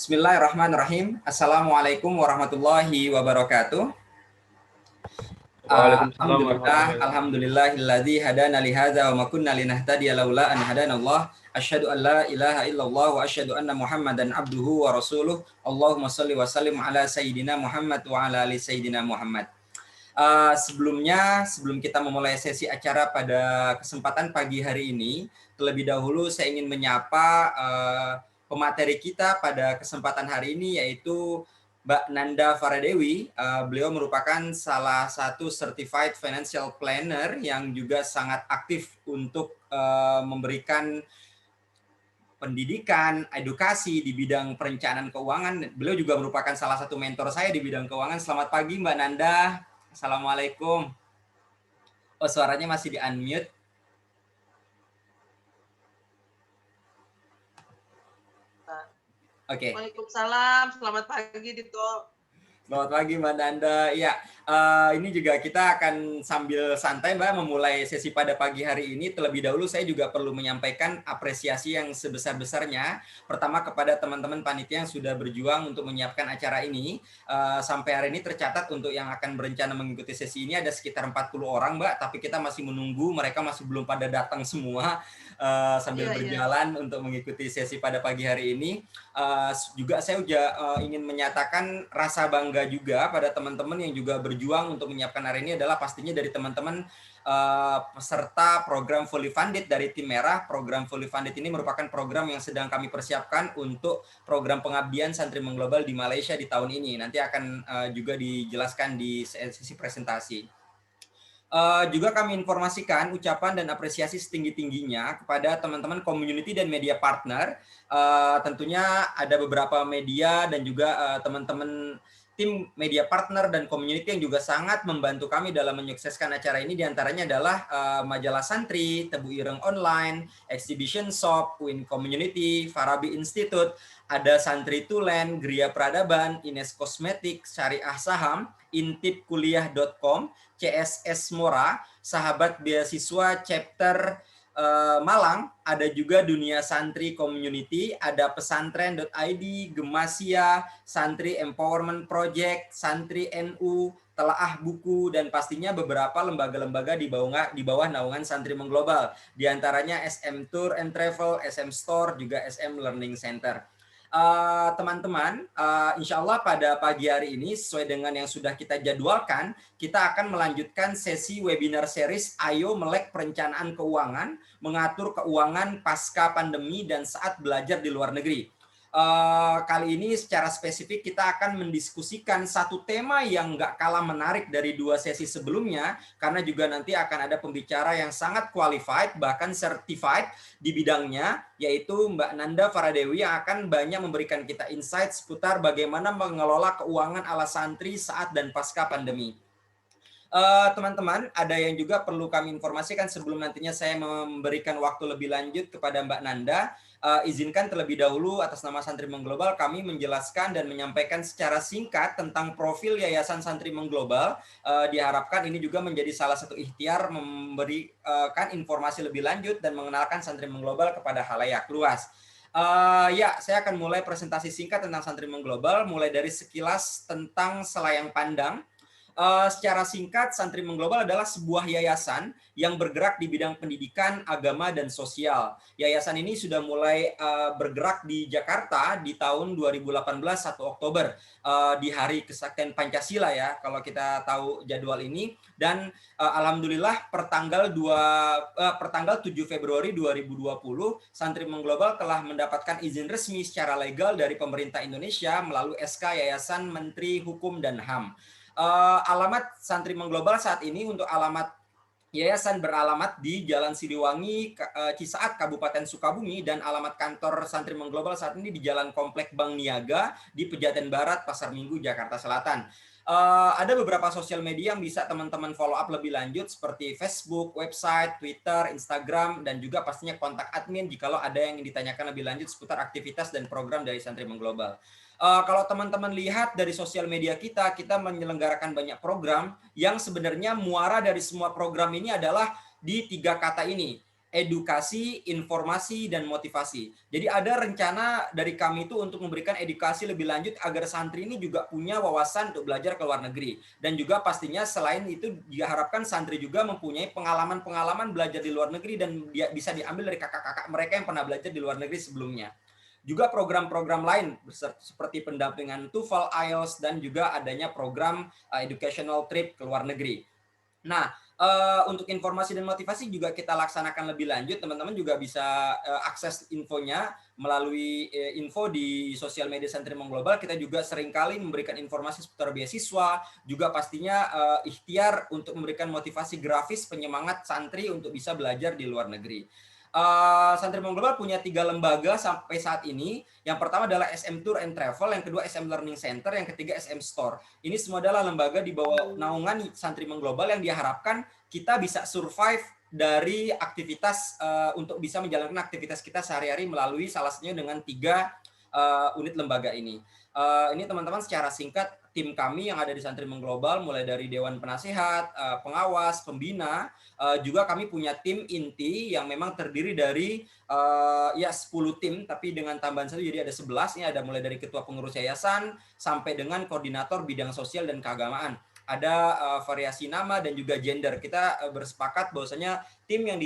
Bismillahirrahmanirrahim. Assalamualaikum warahmatullahi wabarakatuh. Waalaikumsalam warahmatullahi wabarakatuh. Alhamdulillahilladzi hadana li hadza wa ma kunna linahtadiya laula an hadanallah. Asyhadu an la ilaha illallah wa asyhadu anna Muhammadan abduhu wa rasuluh. Allahumma shalli wa sallim ala sayyidina Muhammad wa ala ali sayyidina Muhammad. Sebelum kita memulai sesi acara pada kesempatan pagi hari ini, terlebih dahulu saya ingin menyapa pemateri kita pada kesempatan hari ini, yaitu Mbak Nanda Faradewi. Beliau merupakan salah satu Certified Financial Planner yang juga sangat aktif untuk memberikan pendidikan, edukasi di bidang perencanaan keuangan. Beliau juga merupakan salah satu mentor saya di bidang keuangan. Selamat pagi Mbak Nanda. Assalamualaikum. Oh, suaranya masih di unmute. Oke. Waalaikumsalam. Selamat pagi Dito. Selamat pagi Mbak Nanda. Ya, ini juga kita akan sambil santai Mbak memulai sesi pada pagi hari ini. Terlebih dahulu saya juga perlu menyampaikan apresiasi yang sebesar-besarnya. Pertama kepada teman-teman panitia yang sudah berjuang untuk menyiapkan acara ini. Sampai hari ini tercatat untuk yang akan berencana mengikuti sesi ini ada sekitar 40 orang Mbak. Tapi kita masih menunggu, mereka masih belum pada datang semua. Sambil berjalan untuk mengikuti sesi pada pagi hari ini. Juga saya ingin menyatakan rasa bangga juga pada teman-teman yang juga berjuang untuk menyiapkan hari ini adalah pastinya dari teman-teman peserta program Fully Funded dari Tim Merah. Program Fully Funded ini merupakan program yang sedang kami persiapkan untuk program pengabdian santri mengglobal di Malaysia di tahun ini. Nanti akan juga dijelaskan di sesi presentasi. Juga kami informasikan ucapan dan apresiasi setinggi-tingginya kepada teman-teman community dan media partner. Tentunya ada beberapa media dan juga teman-teman tim media partner dan community yang juga sangat membantu kami dalam menyukseskan acara ini. Di antaranya adalah Majalah Santri, Tebu Ireng Online, Exhibition Shop, Win Community, Farabi Institute, ada Santri Tulen, Gria Peradaban, Ines Kosmetik, Syariah Saham, intipkuliah.com, CSS Mora, Sahabat Beasiswa Chapter Malang, ada juga Dunia Santri Community, ada pesantren.id, Gemasia, Santri Empowerment Project, Santri NU, Telaah Buku, dan pastinya beberapa lembaga-lembaga di bawah naungan Santri Mengglobal. Di antaranya SM Tour and Travel, SM Store, juga SM Learning Center. Teman-teman, insya Allah pada pagi hari ini sesuai dengan yang sudah kita jadwalkan, kita akan melanjutkan sesi webinar series Ayo Melek Perencanaan Keuangan, Mengatur Keuangan Pasca Pandemi dan Saat Belajar di Luar Negeri. Kali ini secara spesifik kita akan mendiskusikan satu tema yang nggak kalah menarik dari dua sesi sebelumnya, karena juga nanti akan ada pembicara yang sangat qualified, bahkan certified di bidangnya, yaitu Mbak Nanda Faradewi yang akan banyak memberikan kita insight seputar bagaimana mengelola keuangan ala santri saat dan pasca pandemi. Teman-teman, ada yang juga perlu kami informasikan sebelum nantinya saya memberikan waktu lebih lanjut kepada Mbak Nanda. Izinkan terlebih dahulu atas nama Santri Mengglobal kami menjelaskan dan menyampaikan secara singkat tentang profil Yayasan Santri Mengglobal. Diharapkan ini juga menjadi salah satu ikhtiar memberikan informasi lebih lanjut dan mengenalkan Santri Mengglobal kepada khalayak luas. Ya, saya akan mulai presentasi singkat tentang Santri Mengglobal, mulai dari sekilas tentang selayang pandang. Secara singkat, Santri Mengglobal adalah sebuah yayasan yang bergerak di bidang pendidikan, agama, dan sosial. Yayasan ini sudah mulai bergerak di Jakarta di tahun 2018, 1 Oktober, di Hari Kesaktian Pancasila ya, kalau kita tahu jadwal ini. Dan alhamdulillah per tanggal 7 Februari 2020, Santri Mengglobal telah mendapatkan izin resmi secara legal dari pemerintah Indonesia melalui SK Yayasan Menteri Hukum dan HAM. Alamat Santri Mengglobal saat ini untuk alamat yayasan beralamat di Jalan Siliwangi, Cisaat, Kabupaten Sukabumi, dan alamat kantor Santri Mengglobal saat ini di Jalan Komplek Bank Niaga di Pejaten Barat, Pasar Minggu, Jakarta Selatan. Ada beberapa sosial media yang bisa teman-teman follow up lebih lanjut seperti Facebook, website, Twitter, Instagram, dan juga pastinya kontak admin jikalau ada yang ditanyakan lebih lanjut seputar aktivitas dan program dari Santri Mengglobal. Kalau teman-teman lihat dari sosial media kita menyelenggarakan banyak program yang sebenarnya muara dari semua program ini adalah di 3 kata ini. edukasi, informasi, dan motivasi. Jadi ada rencana dari kami itu untuk memberikan edukasi lebih lanjut agar santri ini juga punya wawasan untuk belajar ke luar negeri. Dan juga pastinya selain itu diharapkan santri juga mempunyai pengalaman-pengalaman belajar di luar negeri dan dia bisa diambil dari kakak-kakak mereka yang pernah belajar di luar negeri sebelumnya. Juga program-program lain seperti pendampingan TOEFL, IELTS, dan juga adanya program educational trip ke luar negeri. Nah, untuk informasi dan motivasi juga kita laksanakan lebih lanjut. Teman-teman juga bisa akses infonya melalui info di sosial media Santri Mengglobal. Kita juga seringkali memberikan informasi seputar beasiswa, juga pastinya ikhtiar untuk memberikan motivasi grafis penyemangat santri untuk bisa belajar di luar negeri. Santri Mengglobal punya 3 lembaga sampai saat ini. Yang pertama adalah SM Tour and Travel, yang kedua SM Learning Center, yang ketiga SM Store. Ini semua adalah lembaga di bawah naungan Santri Mengglobal yang diharapkan kita bisa survive dari aktivitas untuk bisa menjalankan aktivitas kita sehari-hari melalui salah satunya dengan 3 unit lembaga ini. Ini teman-teman secara singkat tim kami yang ada di Santri Mengglobal, mulai dari Dewan Penasehat, pengawas, pembina, juga kami punya tim inti yang memang terdiri dari 10 tim, tapi dengan tambahan satu jadi ada 11. Ini ada mulai dari ketua pengurus yayasan sampai dengan koordinator bidang sosial dan keagamaan. Ada variasi nama dan juga gender. Kita bersepakat bahwasanya tim yang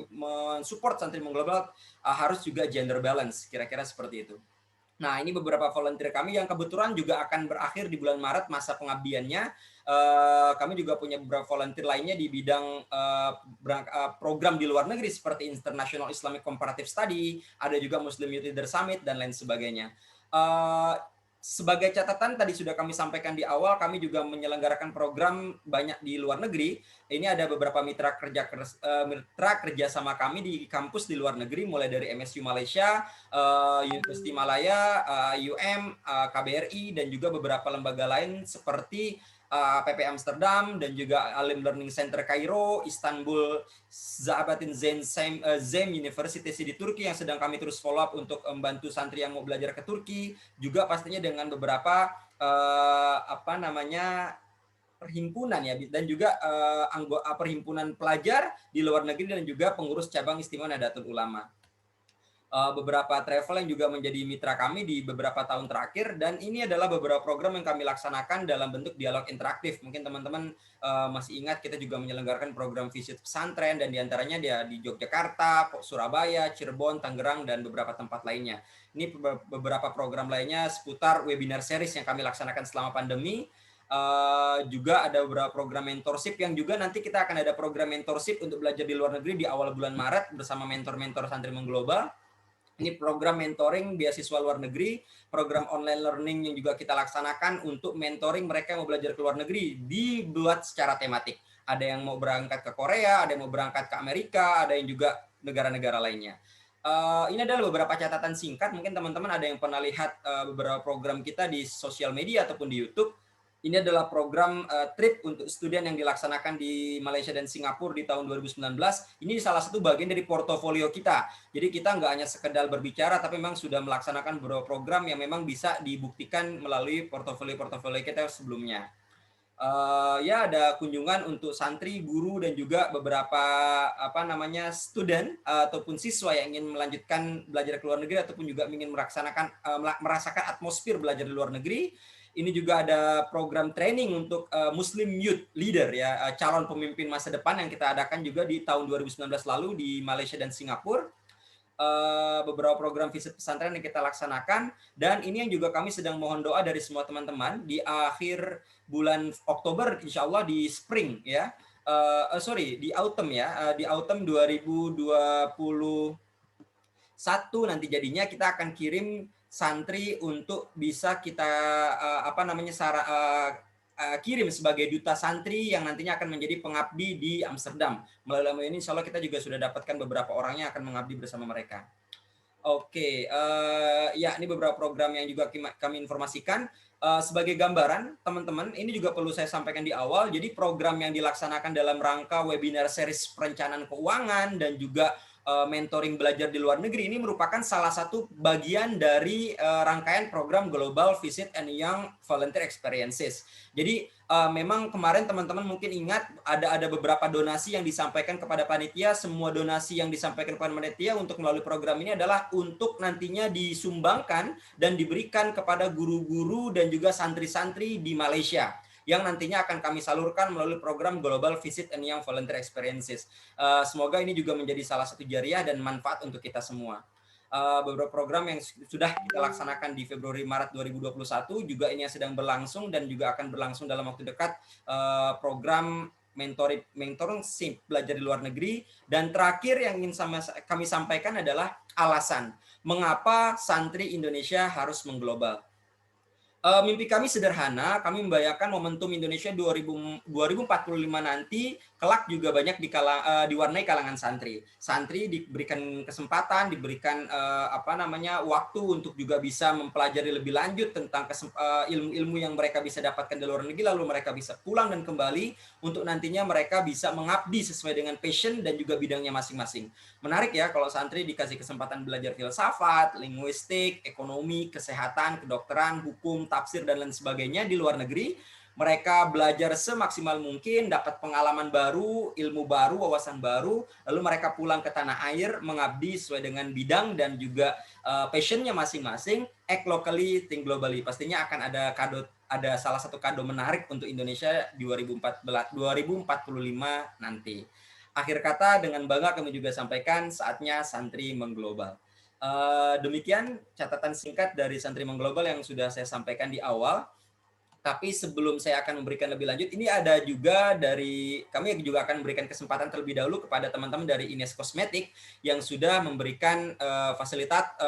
mensupport Santri Mengglobal harus juga gender balance, kira-kira seperti itu. Nah, ini beberapa volunteer kami yang kebetulan juga akan berakhir di bulan Maret masa pengabdiannya. Kami juga punya beberapa volunteer lainnya di bidang program di luar negeri seperti International Islamic Comparative Study, ada juga Muslim Youth Leader Summit, dan lain sebagainya. Sebagai catatan tadi sudah kami sampaikan di awal, kami juga menyelenggarakan program banyak di luar negeri. Ini ada beberapa mitra kerja sama kami di kampus di luar negeri, mulai dari MSU Malaysia, University Malaya, KBRI, dan juga beberapa lembaga lain seperti PP Amsterdam dan juga Alim Learning Center Kairo, Istanbul Zahabatin Zem University di Turki yang sedang kami terus follow up untuk membantu santri yang mau belajar ke Turki, juga pastinya dengan beberapa perhimpunan ya, dan juga anggota perhimpunan pelajar di luar negeri dan juga pengurus cabang Istimewa Nahdlatul Ulama. Beberapa travel yang juga menjadi mitra kami di beberapa tahun terakhir, dan ini adalah beberapa program yang kami laksanakan dalam bentuk dialog interaktif. Mungkin teman-teman masih ingat kita juga menyelenggarakan program visit pesantren, dan diantaranya dia di Yogyakarta, Surabaya, Cirebon, Tangerang, dan beberapa tempat lainnya. Ini beberapa program lainnya seputar webinar series yang kami laksanakan selama pandemi. Juga ada beberapa program mentorship yang juga nanti kita akan ada program mentorship untuk belajar di luar negeri di awal bulan Maret bersama mentor-mentor Santri Mengglobal. Ini program mentoring beasiswa luar negeri, program online learning yang juga kita laksanakan untuk mentoring mereka yang mau belajar ke luar negeri, dibuat secara tematik. Ada yang mau berangkat ke Korea, ada yang mau berangkat ke Amerika, ada yang juga negara-negara lainnya. Ini adalah beberapa catatan singkat, mungkin teman-teman ada yang pernah lihat beberapa program kita di sosial media ataupun di YouTube. Ini adalah program trip untuk studi yang dilaksanakan di Malaysia dan Singapura di tahun 2019. Ini salah satu bagian dari portofolio kita. Jadi kita nggak hanya sekedar berbicara, tapi memang sudah melaksanakan beberapa program yang memang bisa dibuktikan melalui portofolio kita sebelumnya. Ya, ada kunjungan untuk santri, guru, dan juga beberapa student ataupun siswa yang ingin melanjutkan belajar ke luar negeri ataupun juga ingin merasakan atmosfer belajar di luar negeri. Ini juga ada program training untuk Muslim Youth Leader ya, calon pemimpin masa depan yang kita adakan juga di tahun 2019 lalu di Malaysia dan Singapura. Beberapa program visit pesantren yang kita laksanakan, dan ini yang juga kami sedang mohon doa dari semua teman-teman di akhir bulan Oktober, insya Allah di spring ya, di autumn ya, di autumn 2021 nanti jadinya kita akan kirim santri untuk bisa kita kirim sebagai duta santri yang nantinya akan menjadi pengabdi di Amsterdam. Melalui ini insya Allah kita juga sudah dapatkan beberapa orangnya akan mengabdi bersama mereka. Oke, ya ini beberapa program yang juga kami informasikan. Sebagai gambaran, teman-teman, ini juga perlu saya sampaikan di awal. Jadi program yang dilaksanakan dalam rangka webinar series perencanaan keuangan dan juga mentoring belajar di luar negeri ini merupakan salah satu bagian dari rangkaian program Global Visit and Young Volunteer Experiences. Jadi memang kemarin teman-teman mungkin ingat ada beberapa donasi yang disampaikan kepada panitia. Semua donasi yang disampaikan kepada panitia untuk melalui program ini adalah untuk nantinya disumbangkan dan diberikan kepada guru-guru dan juga santri-santri di Malaysia yang nantinya akan kami salurkan melalui program Global Visit and Young Volunteer Experiences. Semoga ini juga menjadi salah satu jariah dan manfaat untuk kita semua. Beberapa program yang sudah kita laksanakan di Februari-Maret 2021 juga ini yang sedang berlangsung dan juga akan berlangsung dalam waktu dekat, program mentorship belajar di luar negeri. Dan terakhir yang ingin kami sampaikan adalah alasan mengapa santri Indonesia harus mengglobal. Mimpi kami sederhana, kami membayangkan momentum Indonesia 2045 nanti kelak juga banyak diwarnai kalangan santri. Santri diberikan kesempatan, diberikan waktu untuk juga bisa mempelajari lebih lanjut tentang ilmu-ilmu yang mereka bisa dapatkan di luar negeri, lalu mereka bisa pulang dan kembali untuk nantinya mereka bisa mengabdi sesuai dengan passion dan juga bidangnya masing-masing. Menarik ya kalau santri dikasih kesempatan belajar filsafat, linguistik, ekonomi, kesehatan, kedokteran, hukum, tafsir, dan lain sebagainya di luar negeri. Mereka belajar semaksimal mungkin, dapat pengalaman baru, ilmu baru, wawasan baru, lalu mereka pulang ke tanah air, mengabdi sesuai dengan bidang dan juga passionnya masing-masing. Act locally, think globally. Pastinya akan ada salah satu kado menarik untuk Indonesia 2045 nanti. Akhir kata, dengan bangga kami juga sampaikan saatnya santri mengglobal. Demikian catatan singkat dari Santri Mengglobal yang sudah saya sampaikan di awal. Tapi sebelum saya akan memberikan lebih lanjut, ini ada juga kami juga akan memberikan kesempatan terlebih dahulu kepada teman-teman dari Ines Kosmetik yang sudah memberikan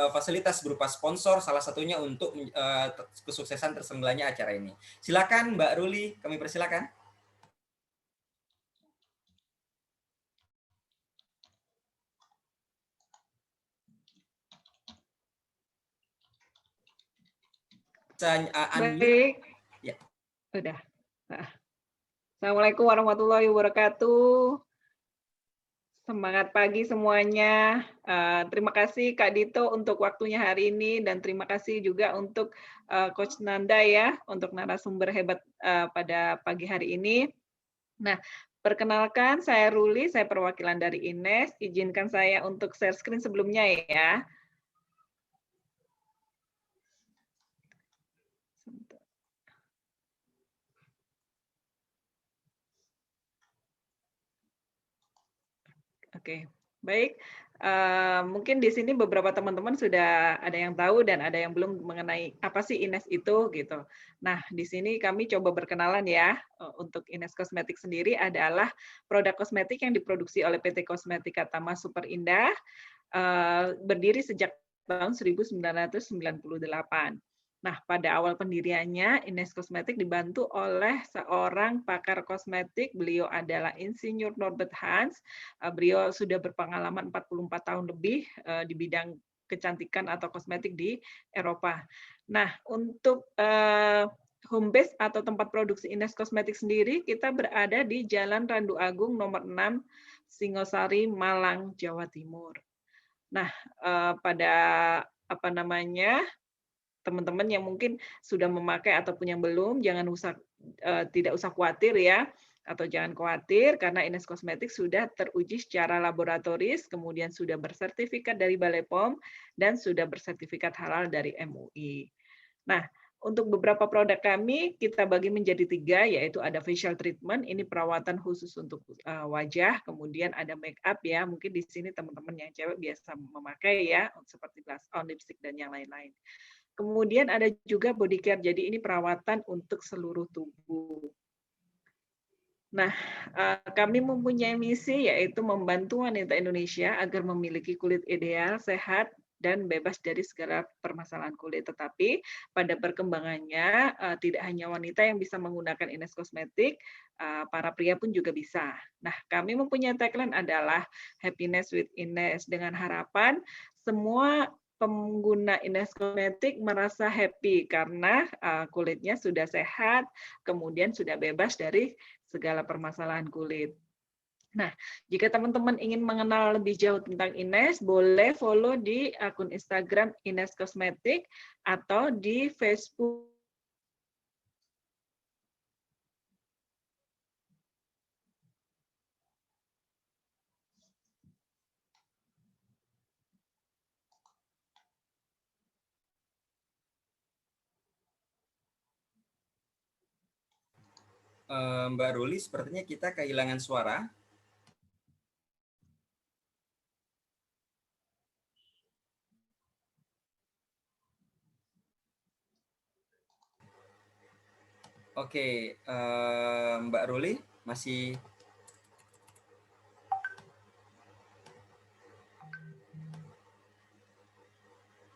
fasilitas berupa sponsor, salah satunya untuk kesuksesan terselenggaranya acara ini. Silakan Mbak Ruli, kami persilakan. Baik, ya. Sudah. Assalamualaikum warahmatullahi wabarakatuh. Semangat pagi semuanya. Terima kasih Kak Dito untuk waktunya hari ini dan terima kasih juga untuk Coach Nanda ya untuk narasumber hebat pada pagi hari ini. Nah, perkenalkan saya Ruli, saya perwakilan dari Ines. Izinkan saya untuk share screen sebelumnya ya. Oke, baik. Mungkin di sini beberapa teman-teman sudah ada yang tahu dan ada yang belum mengenai apa sih Ines itu gitu. Nah, di sini kami coba berkenalan ya. Untuk Ines Kosmetik sendiri adalah produk kosmetik yang diproduksi oleh PT Kosmetika Tama Super Indah, berdiri sejak tahun 1998. Nah, pada awal pendiriannya, Ines Kosmetik dibantu oleh seorang pakar kosmetik. Beliau adalah Insinyur Norbert Hans. Beliau sudah berpengalaman 44 tahun lebih di bidang kecantikan atau kosmetik di Eropa. Nah, untuk home base atau tempat produksi Ines Kosmetik sendiri, kita berada di Jalan Randu Agung nomor 6, Singosari, Malang, Jawa Timur. Nah, pada teman-teman yang mungkin sudah memakai ataupun yang belum, tidak usah khawatir ya, atau jangan khawatir karena Ines Kosmetik sudah teruji secara laboratoris, kemudian sudah bersertifikat dari Balai POM dan sudah bersertifikat halal dari MUI. Nah, untuk beberapa produk kami kita bagi menjadi 3, yaitu ada facial treatment, ini perawatan khusus untuk wajah, kemudian ada make up ya, mungkin di sini teman-teman yang cewek biasa memakai ya, seperti blush on, lipstick dan yang lain-lain. Kemudian ada juga body care, jadi ini perawatan untuk seluruh tubuh. Nah, kami mempunyai misi yaitu membantu wanita Indonesia agar memiliki kulit ideal, sehat, dan bebas dari segala permasalahan kulit. Tetapi pada perkembangannya tidak hanya wanita yang bisa menggunakan Ines Kosmetik, para pria pun juga bisa. Nah, kami mempunyai tagline adalah Happiness with Ines, dengan harapan semua pengguna Ines Kosmetik merasa happy karena kulitnya sudah sehat, kemudian sudah bebas dari segala permasalahan kulit. Nah, jika teman-teman ingin mengenal lebih jauh tentang Ines, boleh follow di akun Instagram Ines Kosmetik atau di Facebook. Mbak Ruli, sepertinya kita kehilangan suara. Oke, Mbak Ruli masih.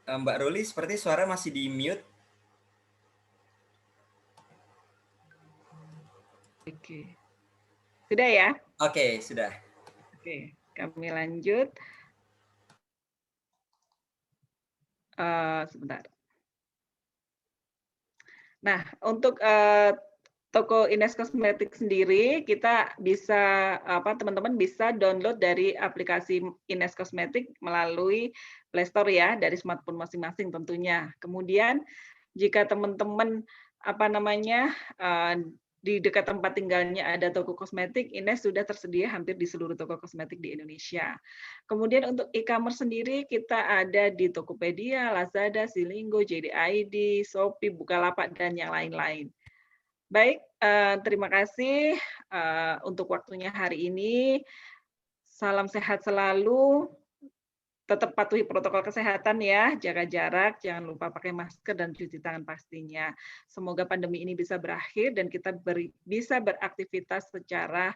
Mbak Ruli, seperti suara masih di mute. Oke. Sudah ya? Oke, sudah. Oke, kami lanjut. Sebentar. Nah, untuk toko Ines Kosmetik sendiri, kita bisa teman-teman bisa download dari aplikasi Ines Kosmetik melalui Play Store ya, dari smartphone masing-masing tentunya. Kemudian jika teman-teman di dekat tempat tinggalnya ada toko kosmetik, Ines sudah tersedia hampir di seluruh toko kosmetik di Indonesia. Kemudian untuk e-commerce sendiri kita ada di Tokopedia, Lazada, Silinggo, JD.ID, Shopee, Bukalapak, dan yang lain-lain. Baik, terima kasih untuk waktunya hari ini. Salam sehat selalu. Tetap patuhi protokol kesehatan ya, jaga jarak, jangan lupa pakai masker dan cuci tangan pastinya. Semoga pandemi ini bisa berakhir dan kita bisa beraktivitas secara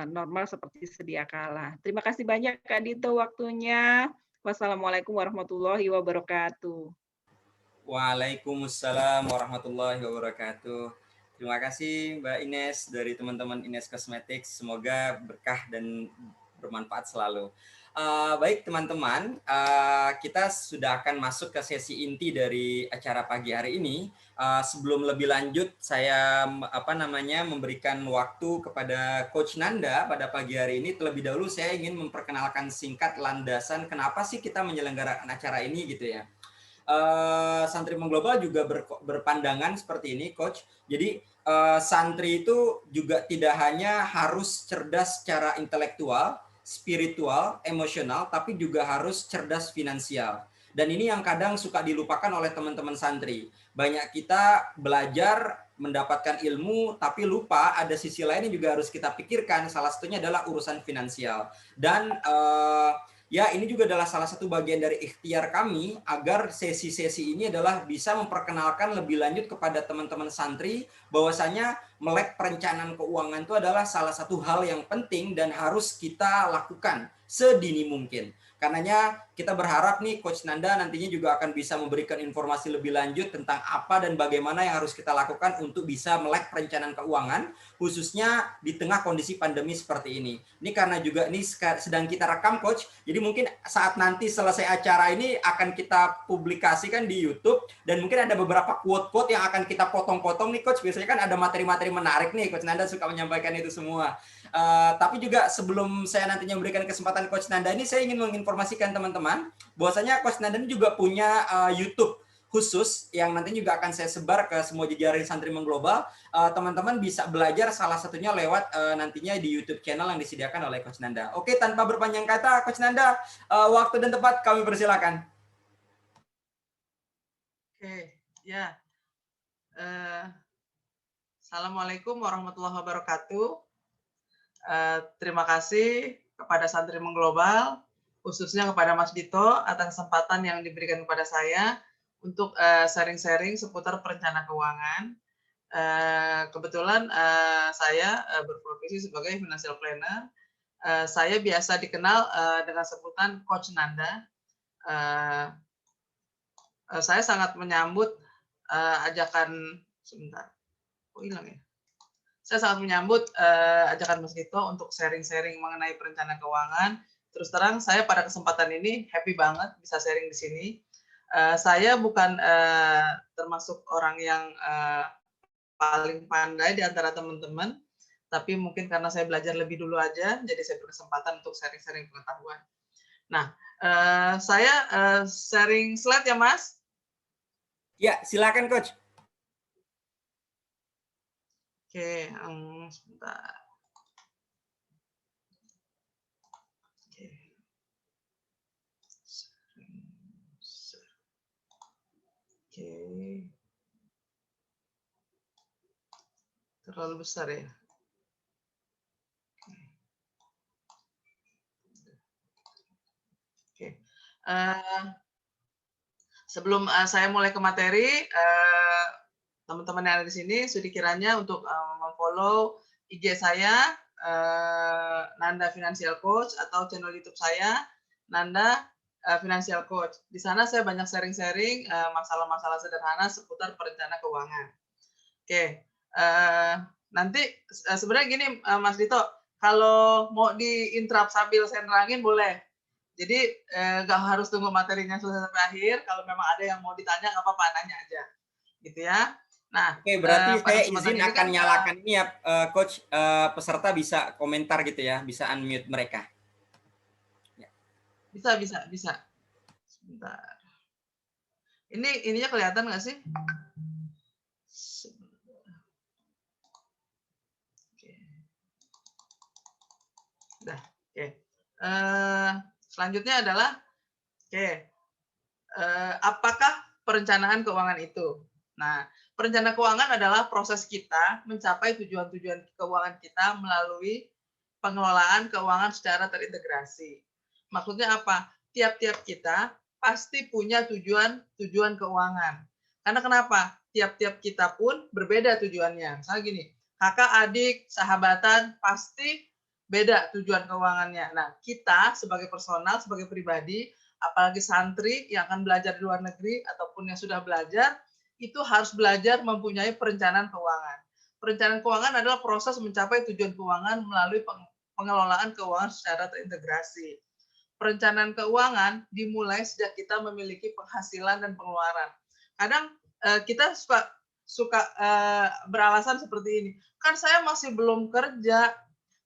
normal seperti sedia kala. Terima kasih banyak Kak Dito waktunya. Wassalamualaikum warahmatullahi wabarakatuh. Waalaikumsalam warahmatullahi wabarakatuh. Terima kasih Mbak Ines dari teman-teman Ines Cosmetics. Semoga berkah dan bermanfaat selalu. Baik teman-teman, kita sudah akan masuk ke sesi inti dari acara pagi hari ini. Sebelum lebih lanjut, saya memberikan waktu kepada Coach Nanda pada pagi hari ini. Terlebih dahulu saya ingin memperkenalkan singkat landasan kenapa sih kita menyelenggarakan acara ini gitu ya. Santri mengglobal juga berpandangan seperti ini, Coach. Jadi santri itu juga tidak hanya harus cerdas secara intelektual, spiritual, emosional, tapi juga harus cerdas finansial. Dan ini yang kadang suka dilupakan oleh teman-teman santri. Banyak kita belajar mendapatkan ilmu, tapi lupa ada sisi lain yang juga harus kita pikirkan. Salah satunya adalah urusan finansial. Dan ya, ini juga adalah salah satu bagian dari ikhtiar kami agar sesi-sesi ini adalah bisa memperkenalkan lebih lanjut kepada teman-teman santri bahwasanya melek perencanaan keuangan itu adalah salah satu hal yang penting dan harus kita lakukan sedini mungkin. Karenanya kita berharap nih Coach Nanda nantinya juga akan bisa memberikan informasi lebih lanjut tentang apa dan bagaimana yang harus kita lakukan untuk bisa melek perencanaan keuangan, khususnya di tengah kondisi pandemi seperti ini. Ini karena juga ini sedang kita rekam Coach, jadi mungkin saat nanti selesai acara ini akan kita publikasikan di YouTube dan mungkin ada beberapa quote-quote yang akan kita potong-potong nih Coach. Biasanya kan ada materi-materi menarik nih, Coach Nanda suka menyampaikan itu semua. Tapi juga sebelum saya nantinya memberikan kesempatan Coach Nanda ini, saya ingin menginformasikan teman-teman bahwasanya Coach Nanda ini juga punya YouTube khusus yang nanti juga akan saya sebar ke semua jejaring santri mengglobal. Teman-teman bisa belajar salah satunya lewat nantinya di YouTube channel yang disediakan oleh Coach Nanda. Oke, tanpa berpanjang kata, Coach Nanda, waktu dan tempat kami persilakan. Oke, ya. Assalamualaikum warahmatullahi wabarakatuh. Terima kasih kepada Santri Mengglobal, khususnya kepada Mas Dito atas kesempatan yang diberikan kepada saya untuk sharing-sharing seputar perencanaan keuangan. Kebetulan saya berprofesi sebagai financial planner. Saya biasa dikenal dengan sebutan Coach Nanda. Saya sangat menyambut ajakan hilang ya. Saya sangat menyambut ajakan Mas Dito untuk sharing-sharing mengenai perencanaan keuangan. Terus terang, saya pada kesempatan ini happy banget bisa sharing di sini. Saya bukan termasuk orang yang paling pandai di antara teman-teman, Tapi mungkin karena saya belajar lebih dulu aja, jadi saya berkesempatan untuk sharing-sharing pengetahuan. Nah, saya sharing slide ya, Mas. Ya, silakan Coach. Oke, sebentar. Oke. Oke. Terlalu besar ya. Oke. Sebelum saya mulai ke materi, teman-teman yang ada di sini, studi kiranya untuk memfollow IG saya, Nanda Financial Coach, atau channel YouTube saya, Nanda Financial Coach. Di sana saya banyak sharing-sharing masalah-masalah sederhana seputar perencana keuangan. Oke, nanti sebenarnya gini, Mas Dito, kalau mau di-interrupt sambil saya nerangin boleh. Jadi nggak harus tunggu materinya selesai sampai akhir. Kalau memang ada yang mau ditanya, nggak apa-apa, nanya aja, gitu ya. Nah, Oke, berarti pada saya kesempatan izin ini akan kan nyalakan ini ya, Coach. Peserta bisa komentar gitu ya, bisa unmute mereka. bisa. Sebentar. Ininya kelihatan nggak sih? Oke. Udah, oke. Selanjutnya adalah, oke, apakah perencanaan keuangan itu? Nah, perencanaan keuangan adalah proses kita mencapai tujuan-tujuan keuangan kita melalui pengelolaan keuangan secara terintegrasi. Maksudnya apa? Tiap-tiap kita pasti punya tujuan keuangan. Karena kenapa? Tiap-tiap kita pun berbeda tujuannya. Misalnya gini, kakak, adik, sahabatan, pasti beda tujuan keuangannya. Nah, kita sebagai personal, sebagai pribadi, apalagi santri yang akan belajar di luar negeri ataupun yang sudah belajar, itu harus belajar mempunyai perencanaan keuangan. Perencanaan keuangan adalah proses mencapai tujuan keuangan melalui pengelolaan keuangan secara terintegrasi. Perencanaan keuangan dimulai sejak kita memiliki penghasilan dan pengeluaran. Kadang kita suka beralasan seperti ini, kan saya masih belum kerja,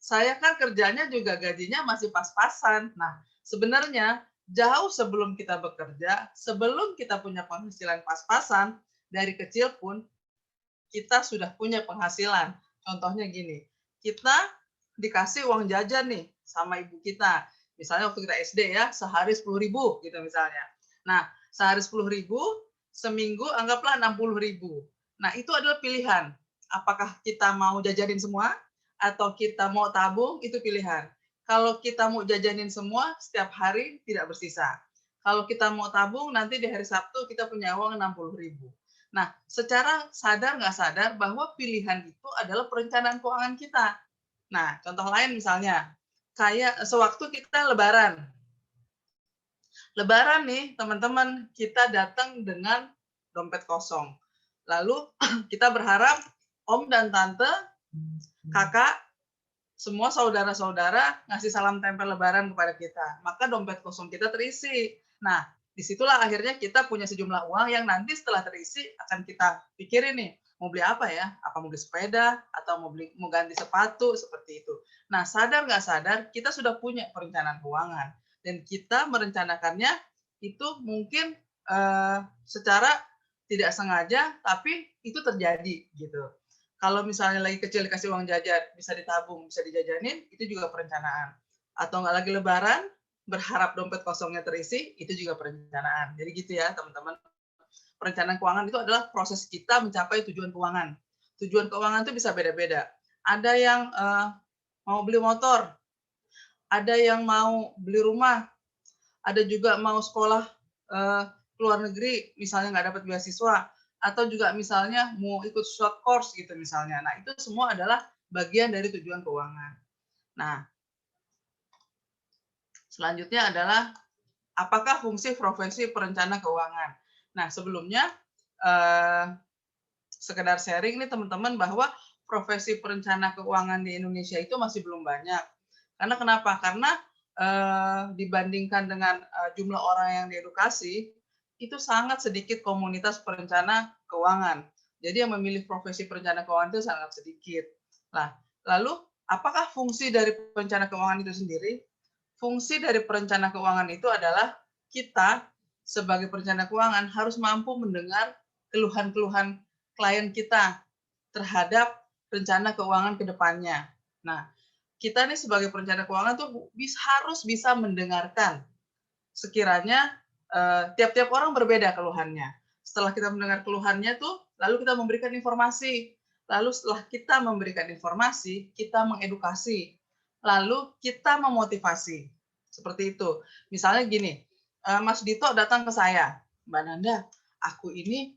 saya kan kerjanya juga gajinya masih pas-pasan. Nah, sebenarnya jauh sebelum kita bekerja, sebelum kita punya penghasilan pas-pasan, dari kecil pun kita sudah punya penghasilan. Contohnya gini, kita dikasih uang jajan nih sama ibu kita. Misalnya waktu kita SD ya, sehari 10.000 gitu misalnya. Nah, sehari 10.000, seminggu anggaplah 60.000. Nah, itu adalah pilihan. Apakah kita mau jajanin semua atau kita mau tabung, itu pilihan. Kalau kita mau jajanin semua, setiap hari tidak bersisa. Kalau kita mau tabung, nanti di hari Sabtu kita punya uang 60.000. Nah, secara sadar nggak sadar bahwa pilihan itu adalah perencanaan keuangan kita. Nah, contoh lain misalnya, kayak sewaktu kita lebaran. Lebaran nih, teman-teman, kita datang dengan dompet kosong. Lalu kita berharap om dan tante, kakak, semua saudara-saudara ngasih salam tempel lebaran kepada kita. Maka dompet kosong kita terisi. Nah, disitulah akhirnya kita punya sejumlah uang yang nanti setelah terisi akan kita pikirin nih, mau beli apa ya? Apa mau beli sepeda atau mau ganti sepatu seperti itu. Nah, sadar nggak sadar kita sudah punya perencanaan keuangan dan kita merencanakannya itu mungkin secara tidak sengaja tapi itu terjadi gitu. Kalau misalnya lagi kecil dikasih uang jajan, bisa ditabung, bisa dijajanin, itu juga perencanaan. Atau nggak lagi lebaran, berharap dompet kosongnya terisi, itu juga perencanaan. Jadi gitu ya teman-teman. Perencanaan keuangan itu adalah proses kita mencapai tujuan keuangan. Tujuan keuangan itu bisa beda-beda. Ada yang mau beli motor, ada yang mau beli rumah, ada juga mau sekolah ke luar negeri, misalnya nggak dapat beasiswa, atau juga misalnya mau ikut short course gitu misalnya. Nah, itu semua adalah bagian dari tujuan keuangan. Nah, selanjutnya adalah apakah fungsi profesi perencana keuangan. Nah, sebelumnya sekedar sharing nih teman-teman bahwa profesi perencana keuangan di Indonesia itu masih belum banyak. Karena kenapa? Karena dibandingkan dengan jumlah orang yang diedukasi, itu sangat sedikit komunitas perencana keuangan. Jadi yang memilih profesi perencana keuangan itu sangat sedikit. Nah, Lalu, apakah fungsi dari perencana keuangan itu sendiri? Fungsi dari perencana keuangan itu adalah kita sebagai perencana keuangan harus mampu mendengar keluhan-keluhan klien kita terhadap rencana keuangan ke depannya. Nah, kita nih sebagai perencana keuangan tuh harus bisa mendengarkan sekiranya tiap-tiap orang berbeda keluhannya. Setelah kita mendengar keluhannya tuh, lalu kita memberikan informasi. Lalu setelah kita memberikan informasi, kita mengedukasi. Lalu kita memotivasi. Seperti itu. Misalnya gini, Mas Dito datang ke saya, Mbak Nanda, aku ini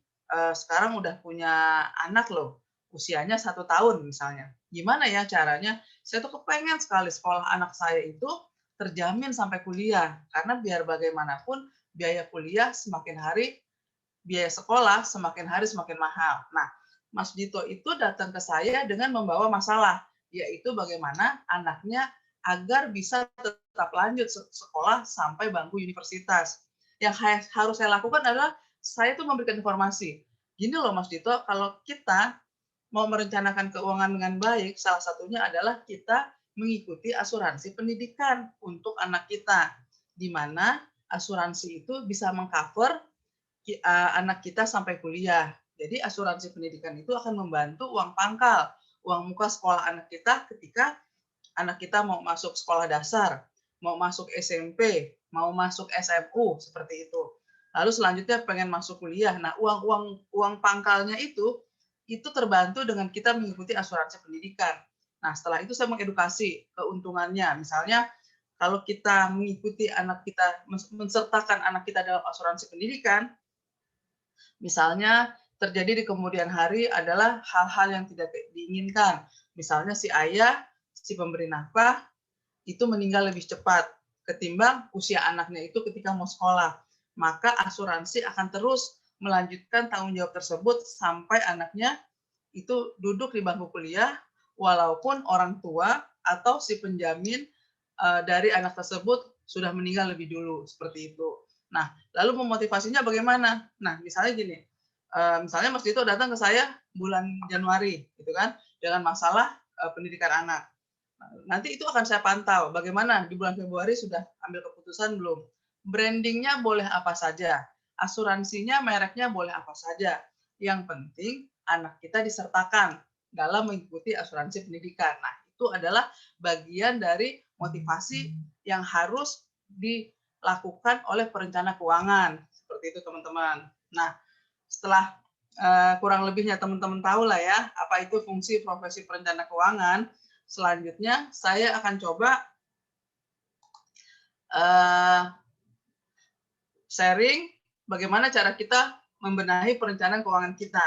sekarang udah punya anak loh, usianya 1 tahun misalnya. Gimana ya caranya? Saya tuh kepengen sekali sekolah anak saya itu terjamin sampai kuliah. Karena biar bagaimanapun biaya kuliah semakin hari, biaya sekolah semakin hari semakin mahal. Nah, Mas Dito itu datang ke saya dengan membawa masalah, yaitu bagaimana anaknya agar bisa tetap lanjut sekolah sampai bangku universitas. Yang harus saya lakukan adalah saya itu memberikan informasi. Gini loh Mas Dito, kalau kita mau merencanakan keuangan dengan baik, salah satunya adalah kita mengikuti asuransi pendidikan untuk anak kita, di mana asuransi itu bisa mengcover anak kita sampai kuliah. Jadi asuransi pendidikan itu akan membantu uang pangkal, uang muka sekolah anak kita ketika anak kita mau masuk sekolah dasar, mau masuk SMP, mau masuk SMU, seperti itu. Lalu selanjutnya pengen masuk kuliah. Nah, uang pangkalnya itu terbantu dengan kita mengikuti asuransi pendidikan. Nah, setelah itu saya mengedukasi keuntungannya. Misalnya, kalau kita mengikuti anak kita, mensertakan anak kita dalam asuransi pendidikan, misalnya terjadi di kemudian hari adalah hal-hal yang tidak diinginkan. Misalnya si ayah, si pemberi nafkah, itu meninggal lebih cepat ketimbang usia anaknya itu ketika mau sekolah. Maka asuransi akan terus melanjutkan tanggung jawab tersebut sampai anaknya itu duduk di bangku kuliah, walaupun orang tua atau si penjamin dari anak tersebut sudah meninggal lebih dulu, seperti itu. Nah, lalu memotivasinya bagaimana? Nah, misalnya gini, misalnya Mas Dito datang ke saya bulan Januari, gitu kan, dengan masalah pendidikan anak. Nanti itu akan saya pantau, bagaimana di bulan Februari sudah ambil keputusan belum? Brandingnya boleh apa saja, asuransinya mereknya boleh apa saja. Yang penting anak kita disertakan dalam mengikuti asuransi pendidikan. Nah, itu adalah bagian dari motivasi yang harus dilakukan oleh perencana keuangan. Seperti itu teman-teman. Nah, setelah kurang lebihnya teman-teman tahu lah ya, apa itu fungsi profesi perencana keuangan. Selanjutnya saya akan coba sharing bagaimana cara kita membenahi perencanaan keuangan kita.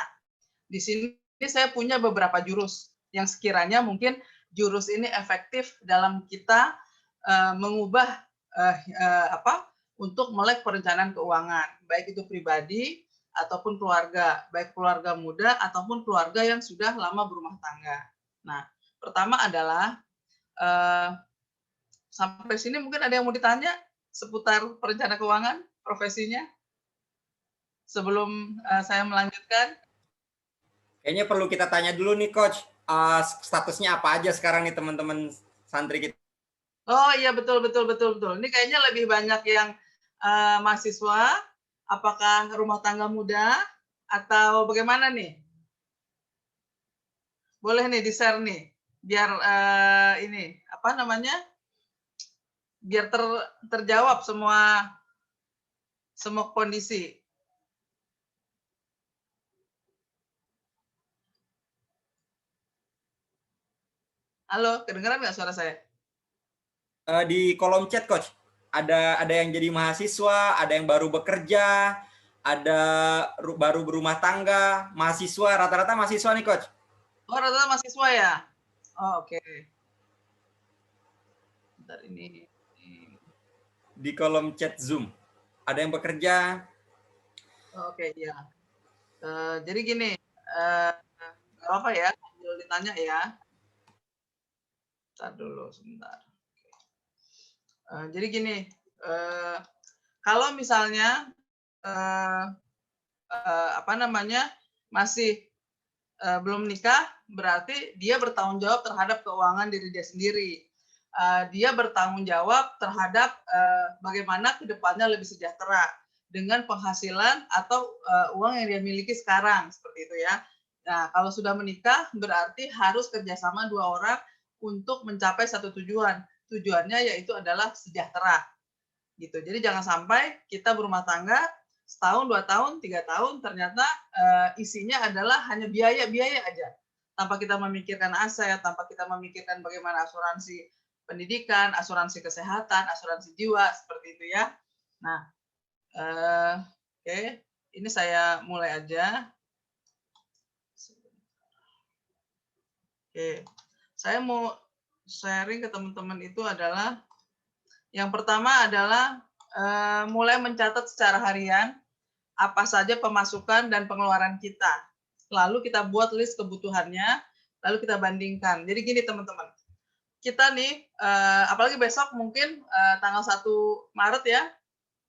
Di sini saya punya beberapa jurus yang sekiranya mungkin jurus ini efektif dalam kita mengubah untuk melek perencanaan keuangan, baik itu pribadi ataupun keluarga, baik keluarga muda ataupun keluarga yang sudah lama berumah tangga. Nah, pertama adalah sampai sini mungkin ada yang mau ditanya seputar perencana keuangan, profesinya? Sebelum saya melanjutkan. Kayaknya perlu kita tanya dulu nih Coach, statusnya apa aja sekarang nih teman-teman santri kita? Oh iya betul. Ini kayaknya lebih banyak yang mahasiswa, apakah rumah tangga muda atau bagaimana nih? Boleh nih di-share nih, biar ini apa namanya? Biar terjawab semua kondisi. Halo, kedengaran nggak suara saya? Di kolom chat Coach, ada yang jadi mahasiswa, ada yang baru bekerja, ada baru berumah tangga, mahasiswa, rata-rata mahasiswa nih Coach. Oh, rata-rata mahasiswa ya? Oh, oke. Bentar ini. Di kolom chat Zoom, ada yang bekerja. Oke, iya. Jadi gini, nggak apa ya, sambil ditanya ya. Bentar dulu, sebentar. Jadi gini, kalau misalnya masih belum nikah, berarti dia bertanggung jawab terhadap keuangan diri dia sendiri. Dia bertanggung jawab terhadap bagaimana kedepannya lebih sejahtera dengan penghasilan atau uang yang dia miliki sekarang, seperti itu ya. Nah, kalau sudah menikah berarti harus kerjasama dua orang untuk mencapai satu tujuan. Tujuannya yaitu adalah sejahtera, gitu. Jadi jangan sampai kita berumah tangga setahun, 2 tahun, 3 tahun ternyata isinya adalah hanya biaya-biaya aja, tanpa kita memikirkan aset, tanpa kita memikirkan bagaimana asuransi pendidikan, asuransi kesehatan, asuransi jiwa, seperti itu ya. Nah, oke, ini saya mulai aja. Oke, saya mau sharing ke teman-teman itu adalah, yang pertama adalah mulai mencatat secara harian apa saja pemasukan dan pengeluaran kita. Lalu kita buat list kebutuhannya, lalu kita bandingkan. Jadi gini teman-teman, kita nih, apalagi besok mungkin tanggal 1 Maret ya,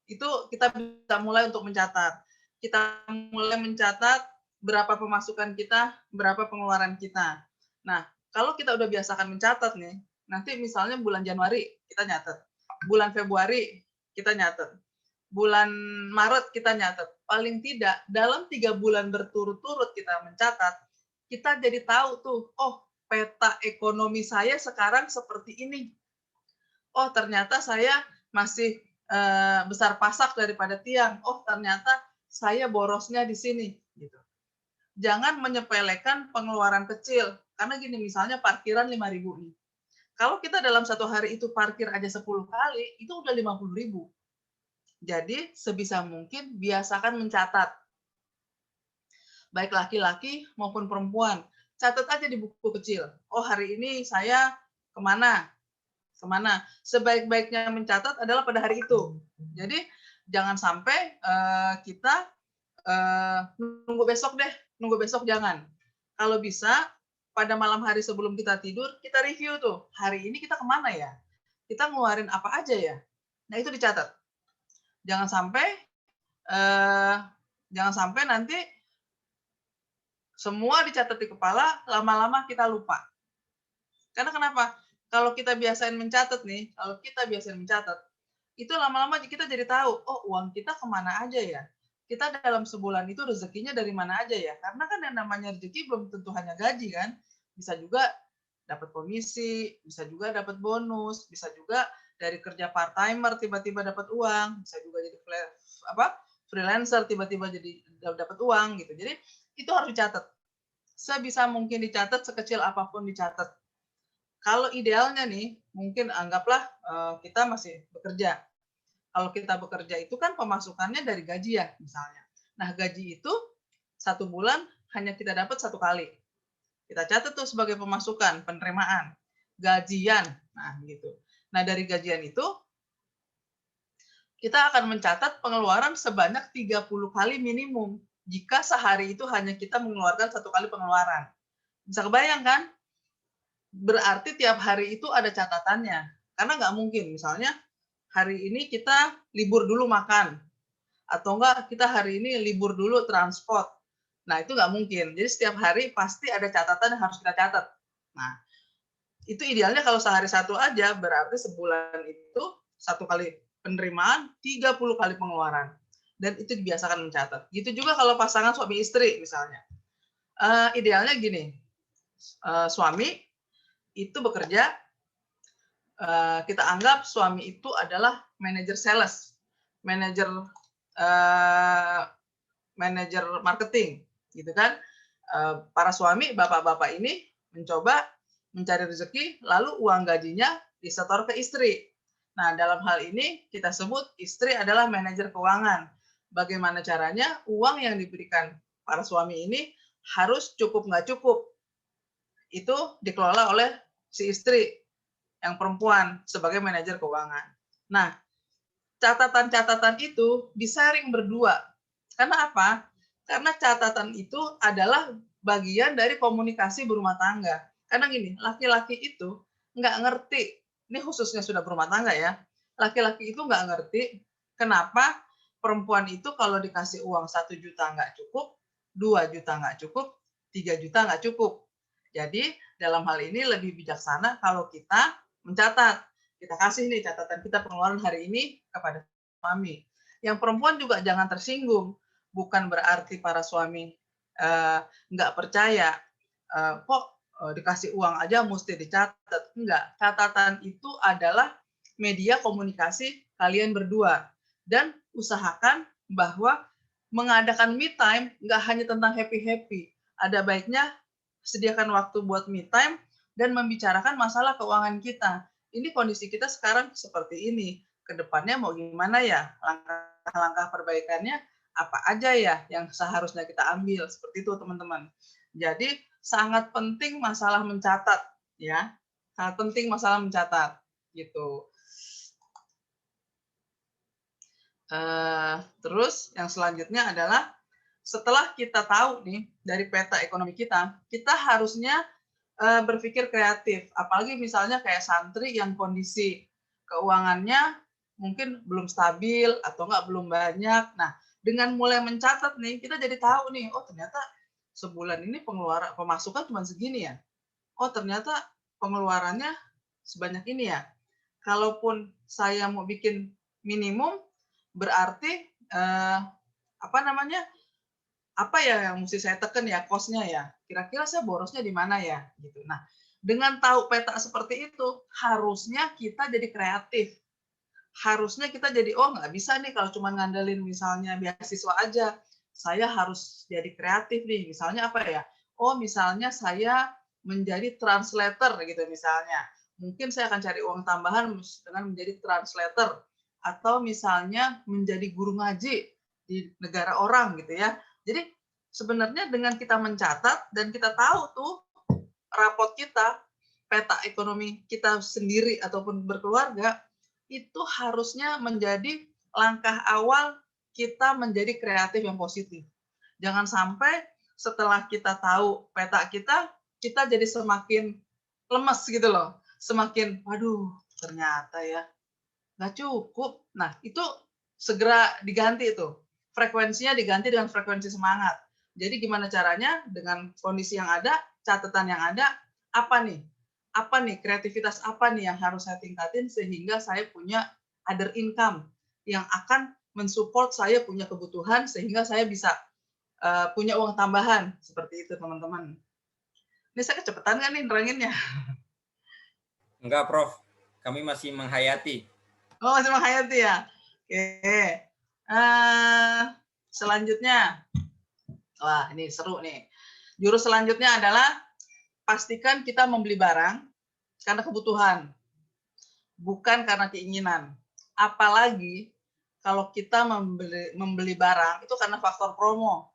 itu kita bisa mulai untuk mencatat. Kita mulai mencatat berapa pemasukan kita, berapa pengeluaran kita. Nah, kalau kita udah biasakan mencatat nih, nanti misalnya bulan Januari kita nyatet, bulan Februari kita nyatet, bulan Maret kita nyatet. Paling tidak dalam 3 bulan berturut-turut kita mencatat, kita jadi tahu tuh, oh peta ekonomi saya sekarang seperti ini. Oh ternyata saya masih besar pasak daripada tiang. Oh ternyata saya borosnya di sini. Gitu. Jangan menyepelekan pengeluaran kecil. Karena gini, misalnya parkiran 5.000 nih. Kalau kita dalam satu hari itu parkir aja 10 kali, itu udah 50.000. Jadi sebisa mungkin biasakan mencatat. Baik laki-laki maupun perempuan. Catat aja di buku kecil. Oh hari ini saya kemana? Kemana? Sebaik-baiknya mencatat adalah pada hari itu. Jadi jangan sampai kita nunggu besok deh. Nunggu besok jangan. Kalau bisa pada malam hari sebelum kita tidur, kita review tuh. Hari ini kita kemana ya? Kita ngeluarin apa aja ya? Nah itu dicatat. Jangan sampai nanti semua dicatat di kepala, lama-lama kita lupa. Karena kenapa? Kalau kita biasain mencatat nih, itu lama-lama kita jadi tahu, oh uang kita kemana aja ya? Kita dalam sebulan itu rezekinya dari mana aja ya? Karena kan yang namanya rezeki belum tentu hanya gaji kan? Bisa juga dapat komisi, bisa juga dapat bonus, bisa juga dari kerja part-timer tiba-tiba dapat uang, bisa juga jadi freelancer tiba-tiba jadi dapat uang gitu. Jadi itu harus dicatat. Sebisa mungkin dicatat, sekecil apapun dicatat. Kalau idealnya nih, mungkin anggaplah kita masih bekerja. Kalau kita bekerja itu kan pemasukannya dari gaji ya, misalnya. Nah, gaji itu 1 bulan hanya kita dapat 1 kali. Kita catat tuh sebagai pemasukan, penerimaan, gajian. Nah, gitu. Nah, dari gajian itu, kita akan mencatat pengeluaran sebanyak 30 kali minimum. Jika sehari itu hanya kita mengeluarkan 1 kali pengeluaran. Bisa kebayang kan? Berarti tiap hari itu ada catatannya. Karena nggak mungkin, misalnya hari ini kita libur dulu makan. Atau enggak kita hari ini libur dulu transport. Nah, itu nggak mungkin. Jadi setiap hari pasti ada catatan yang harus kita catat. Nah, itu idealnya kalau sehari 1 aja, berarti sebulan itu 1 kali penerimaan, 30 kali pengeluaran. Dan itu dibiasakan mencatat. Gitu juga kalau pasangan suami istri misalnya. Idealnya gini, suami itu bekerja, kita anggap suami itu adalah manajer sales, manajer marketing, gitu kan? Para suami, bapak-bapak ini mencoba mencari rezeki, lalu uang gajinya disetor ke istri. Nah, dalam hal ini kita sebut istri adalah manajer keuangan. Bagaimana caranya uang yang diberikan para suami ini harus cukup nggak cukup. Itu dikelola oleh si istri yang perempuan sebagai manajer keuangan. Nah, catatan-catatan itu disaring berdua. Karena apa? Karena catatan itu adalah bagian dari komunikasi berumah tangga. Karena gini, laki-laki itu nggak ngerti, ini khususnya sudah berumah tangga ya, laki-laki itu nggak ngerti kenapa perempuan itu kalau dikasih uang 1 juta nggak cukup, 2 juta nggak cukup, 3 juta nggak cukup. Jadi dalam hal ini lebih bijaksana kalau kita mencatat. Kita kasih nih catatan kita pengeluaran hari ini kepada suami. Yang perempuan juga jangan tersinggung. Bukan berarti para suami nggak percaya, kok dikasih uang aja mesti dicatat. Enggak, catatan itu adalah media komunikasi kalian berdua. Dan usahakan bahwa mengadakan me time nggak hanya tentang happy-happy. Ada baiknya sediakan waktu buat me time dan membicarakan masalah keuangan kita. Ini kondisi kita sekarang seperti ini. Kedepannya mau gimana ya? Langkah-langkah perbaikannya apa aja ya yang seharusnya kita ambil? Seperti itu teman-teman. Jadi sangat penting masalah mencatat ya. Sangat penting masalah mencatat gitu. Terus yang selanjutnya adalah setelah kita tahu nih dari peta ekonomi kita, kita harusnya berpikir kreatif. Apalagi misalnya kayak santri yang kondisi keuangannya mungkin belum stabil atau enggak belum banyak. Nah, dengan mulai mencatat nih, kita jadi tahu nih, oh ternyata sebulan ini pengeluaran pemasukan cuma segini ya. Oh ternyata pengeluarannya sebanyak ini ya. Kalaupun saya mau bikin minimum, berarti apa namanya? Apa ya yang mesti saya tekan ya cost-nya ya. Kira-kira saya borosnya di mana ya gitu. Nah, dengan tahu peta seperti itu, harusnya kita jadi kreatif. Harusnya kita jadi oh nggak bisa nih kalau cuma ngandelin misalnya beasiswa aja. Saya harus jadi kreatif nih. Misalnya apa ya? Oh, misalnya saya menjadi translator gitu misalnya. Mungkin saya akan cari uang tambahan dengan menjadi translator atau misalnya menjadi guru ngaji di negara orang gitu ya. Jadi sebenarnya dengan kita mencatat dan kita tahu tuh rapot kita, peta ekonomi kita sendiri ataupun berkeluarga, itu harusnya menjadi langkah awal kita menjadi kreatif yang positif. Jangan sampai setelah kita tahu peta kita, kita jadi semakin lemes gitu loh. Semakin, waduh ternyata ya nggak cukup. Nah, itu segera diganti itu. Frekuensinya diganti dengan frekuensi semangat. Jadi gimana caranya dengan kondisi yang ada, catatan yang ada, apa nih? Apa nih kreativitas apa nih yang harus saya tingkatin sehingga saya punya other income yang akan mensupport saya punya kebutuhan sehingga saya bisa punya uang tambahan. Seperti itu teman-teman. Ini saya kecepatan kan nih neranginnya? Enggak, Prof. Kami masih menghayati. Oh, masih menghayati ya? Oke. Selanjutnya. Wah, ini seru nih. Jurus selanjutnya adalah pastikan kita membeli barang karena kebutuhan, bukan karena keinginan. Apalagi kalau kita membeli barang itu karena faktor promo.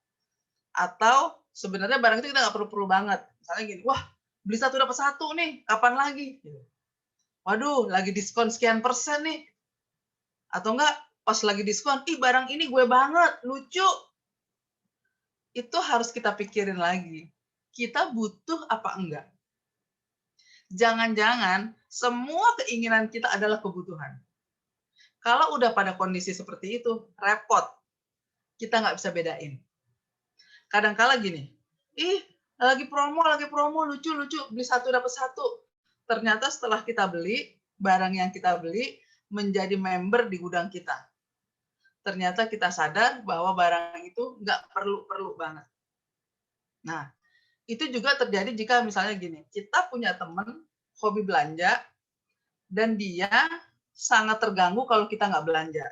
Atau sebenarnya barang itu kita nggak perlu-perlu banget. Misalnya gini, wah beli satu dapat satu nih, kapan lagi? Waduh, lagi diskon sekian persen nih. Atau enggak, pas lagi diskon, ih barang ini gue banget, lucu. Itu harus kita pikirin lagi. Kita butuh apa enggak? Jangan-jangan semua keinginan kita adalah kebutuhan. Kalau udah pada kondisi seperti itu, repot. Kita nggak bisa bedain. Kadang-kala gini, ih lagi promo, lucu-lucu, beli satu dapat satu. Ternyata setelah kita beli, barang yang kita beli menjadi member di gudang kita. Ternyata kita sadar bahwa barang itu nggak perlu banget. Nah, itu juga terjadi jika misalnya gini, kita punya teman hobi belanja dan dia sangat terganggu kalau kita nggak belanja.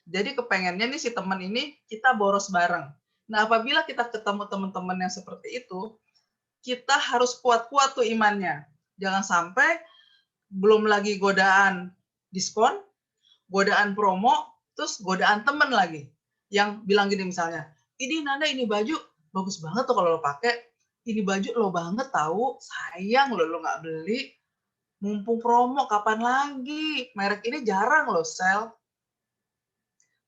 Jadi kepengennya nih si teman ini kita boros bareng. Nah, apabila kita ketemu teman-teman yang seperti itu, kita harus kuat-kuat tuh imannya. Jangan sampai belum lagi godaan diskon, godaan promo, terus godaan temen lagi yang bilang gini misalnya, ini Nanda ini baju bagus banget tuh kalau lo pakai, ini baju lo banget tahu, sayang lo nggak beli, mumpung promo kapan lagi, merek ini jarang lo sell.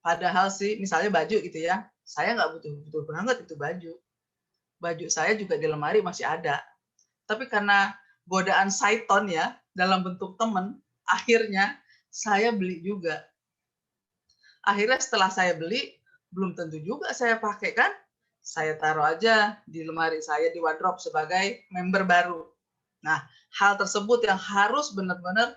Padahal sih misalnya baju gitu ya, saya nggak butuh banget itu baju saya juga di lemari masih ada, tapi karena godaan Saiton ya dalam bentuk temen, akhirnya saya beli juga. Akhirnya setelah saya beli, belum tentu juga saya pakai kan. saya taruh aja di lemari saya di wardrobe sebagai member baru. Nah, hal tersebut yang harus benar-benar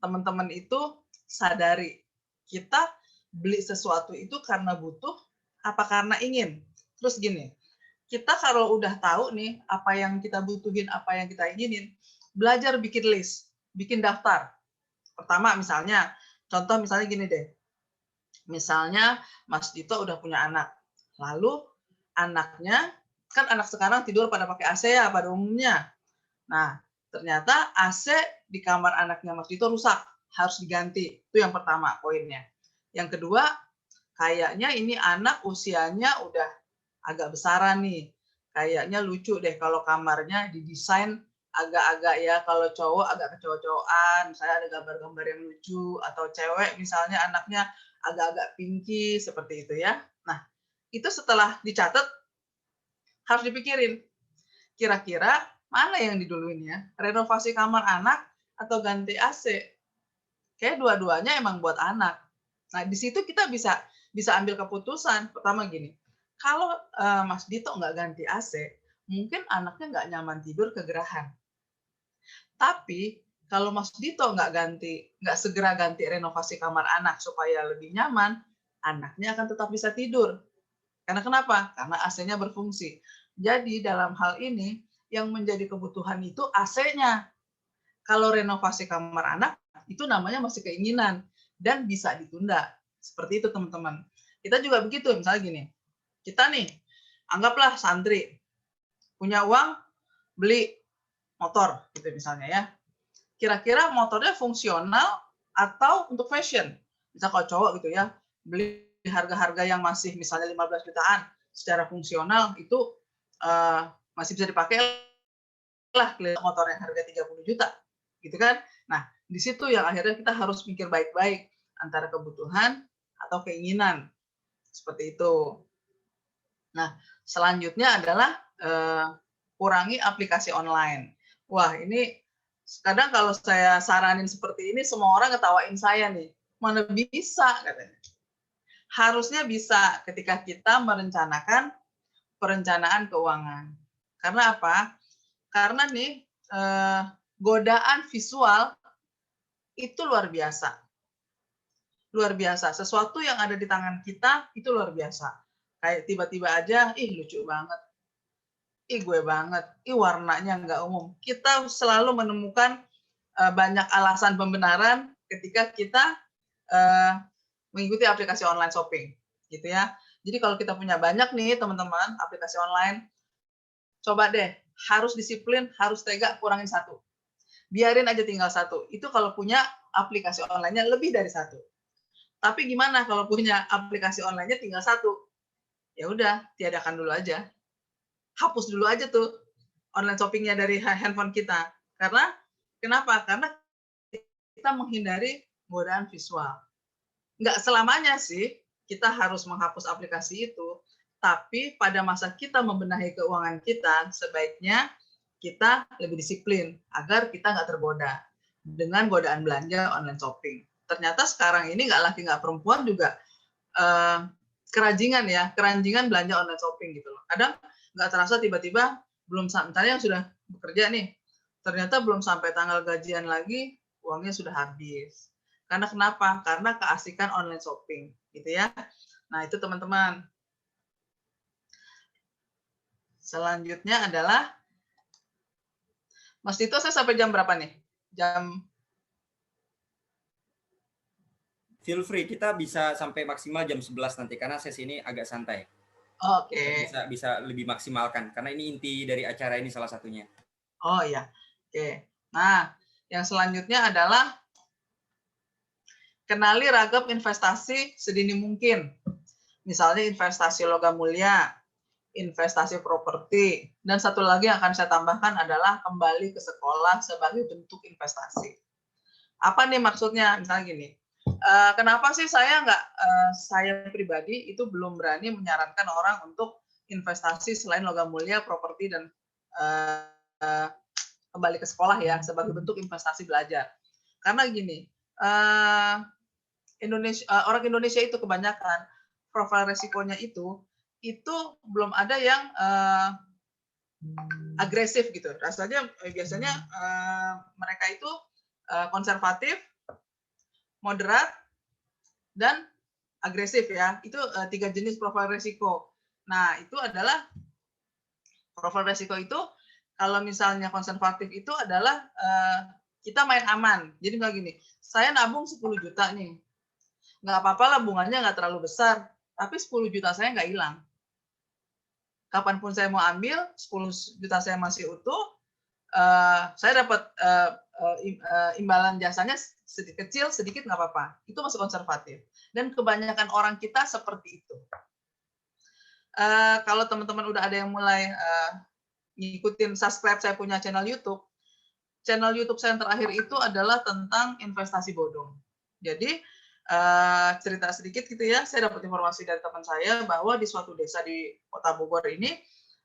teman-teman itu sadari. Kita beli sesuatu itu karena butuh, apa karena ingin. Terus gini, kita kalau udah tahu nih apa yang kita butuhin, apa yang kita inginin, belajar bikin list, bikin daftar. Pertama misalnya, contoh misalnya gini deh. Misalnya Mas Dito udah punya anak. Lalu anaknya, kan anak sekarang tidur pada pakai AC ya pada umumnya. Nah, ternyata AC di kamar anaknya Mas Dito rusak, harus diganti. Itu yang pertama poinnya. Yang kedua, kayaknya ini anak usianya udah agak besaran nih. Kayaknya lucu deh kalau kamarnya didesain agak-agak ya, kalau cowok agak kecowok-cowokan, misalnya ada gambar-gambar yang lucu, atau cewek misalnya anaknya agak-agak pinky, seperti itu ya. Nah, itu setelah dicatat, harus dipikirin, kira-kira mana yang diduluin ya? Renovasi kamar anak atau ganti AC? Kayak dua-duanya emang buat anak. Nah, di situ kita bisa ambil keputusan. Pertama gini, kalau Mas Dito nggak ganti AC, mungkin anaknya nggak nyaman tidur kegerahan. Tapi kalau Mas Dito nggak segera ganti renovasi kamar anak supaya lebih nyaman, anaknya akan tetap bisa tidur. Karena kenapa? Karena AC-nya berfungsi. Jadi dalam hal ini yang menjadi kebutuhan itu AC-nya. Kalau renovasi kamar anak itu namanya masih keinginan dan bisa ditunda. Seperti itu teman-teman. Kita juga begitu, misalnya gini. Kita nih, anggaplah santri punya uang beli motor gitu misalnya ya. Kira-kira motornya fungsional atau untuk fashion? Misal kalau cowok gitu ya, beli harga-harga yang masih misalnya 15 jutaan secara fungsional itu masih bisa dipakai lah motor yang harga 30 juta gitu kan. Nah, di situ yang akhirnya kita harus mikir baik-baik antara kebutuhan atau keinginan. Seperti itu. Nah, selanjutnya adalah kurangi aplikasi online. Wah, ini kadang kalau saya saranin seperti ini, semua orang ketawain saya nih. Mana bisa, katanya. Harusnya bisa ketika kita merencanakan perencanaan keuangan. Karena apa? Karena nih, godaan visual itu luar biasa. Luar biasa. Sesuatu yang ada di tangan kita, itu luar biasa. Kayak tiba-tiba aja, ih lucu banget. Ih gue banget, ih warnanya nggak umum. Kita selalu menemukan banyak alasan pembenaran ketika kita mengikuti aplikasi online shopping, gitu ya. Jadi kalau kita punya banyak nih teman-teman aplikasi online, coba deh harus disiplin, harus tega kurangin satu. Biarin aja tinggal satu. Itu kalau punya aplikasi online-nya lebih dari satu. Tapi gimana kalau punya aplikasi online-nya tinggal satu? Ya udah, tiadakan dulu aja. Hapus dulu aja tuh online shopping-nya dari handphone kita. Karena kenapa? Karena kita menghindari godaan visual. Nggak selamanya sih kita harus menghapus aplikasi itu, tapi pada masa kita membenahi keuangan kita, sebaiknya kita lebih disiplin agar kita nggak tergoda dengan godaan belanja online shopping. Ternyata sekarang ini nggak laki nggak perempuan juga keranjingan belanja online shopping gitu loh. Kadang nggak terasa tiba-tiba belum misalnya yang sudah bekerja nih, ternyata belum sampai tanggal gajian lagi uangnya sudah habis. Karena kenapa? Karena keasikan online shopping, gitu ya. Nah itu teman-teman. Selanjutnya adalah Mas Dito, saya sampai jam berapa nih? Feel free, kita bisa sampai maksimal jam 11 nanti karena sesi ini agak santai. Oke. Bisa lebih maksimalkan karena ini inti dari acara ini salah satunya. Oh iya. Oke. Nah, yang selanjutnya adalah kenali ragam investasi sedini mungkin. Misalnya investasi logam mulia, investasi properti, dan satu lagi yang akan saya tambahkan adalah kembali ke sekolah sebagai bentuk investasi. Apa nih maksudnya? Misalnya gini, kenapa sih saya pribadi itu belum berani menyarankan orang untuk investasi selain logam mulia, properti, dan kembali ke sekolah ya sebagai bentuk investasi belajar. Karena gini, orang Indonesia itu kebanyakan profil resikonya itu itu belum ada yang agresif gitu. Rasanya biasanya mereka itu konservatif, moderat, dan agresif ya. Itu 3 jenis profil risiko. Nah, itu adalah profil risiko itu kalau misalnya konservatif itu adalah kita main aman. Jadi misalnya gini, saya nabung 10 juta nih. Nggak apa-apa lah bunganya nggak terlalu besar, tapi 10 juta saya nggak hilang. Kapanpun saya mau ambil, 10 juta saya masih utuh, saya dapat imbalan jasanya sedikit kecil, sedikit nggak apa-apa. Itu masih konservatif. Dan kebanyakan orang kita seperti itu. Kalau teman-teman udah ada yang mulai ngikutin subscribe saya punya channel YouTube saya yang terakhir itu adalah tentang investasi bodong. Jadi cerita sedikit gitu ya, saya dapat informasi dari teman saya bahwa di suatu desa di Kota Bogor ini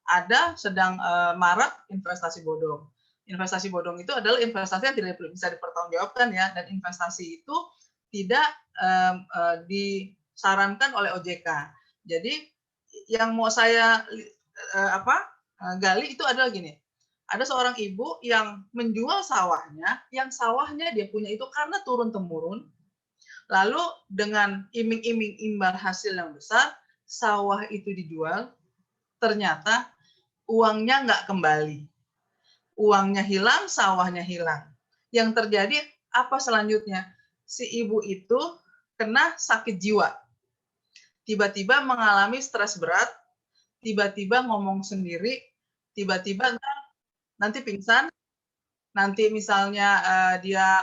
ada sedang marak investasi bodong. Investasi bodong itu adalah investasi yang tidak bisa dipertanggungjawabkan ya, dan investasi itu tidak disarankan oleh OJK. Jadi yang mau saya gali itu adalah gini. Ada seorang ibu yang menjual sawahnya, yang sawahnya dia punya itu karena turun-temurun, lalu dengan iming-iming imbal hasil yang besar, sawah itu dijual, ternyata uangnya nggak kembali. Uangnya hilang, sawahnya hilang. Yang terjadi apa selanjutnya? Si ibu itu kena sakit jiwa. Tiba-tiba mengalami stres berat, tiba-tiba ngomong sendiri, tiba-tiba nanti pingsan, nanti misalnya dia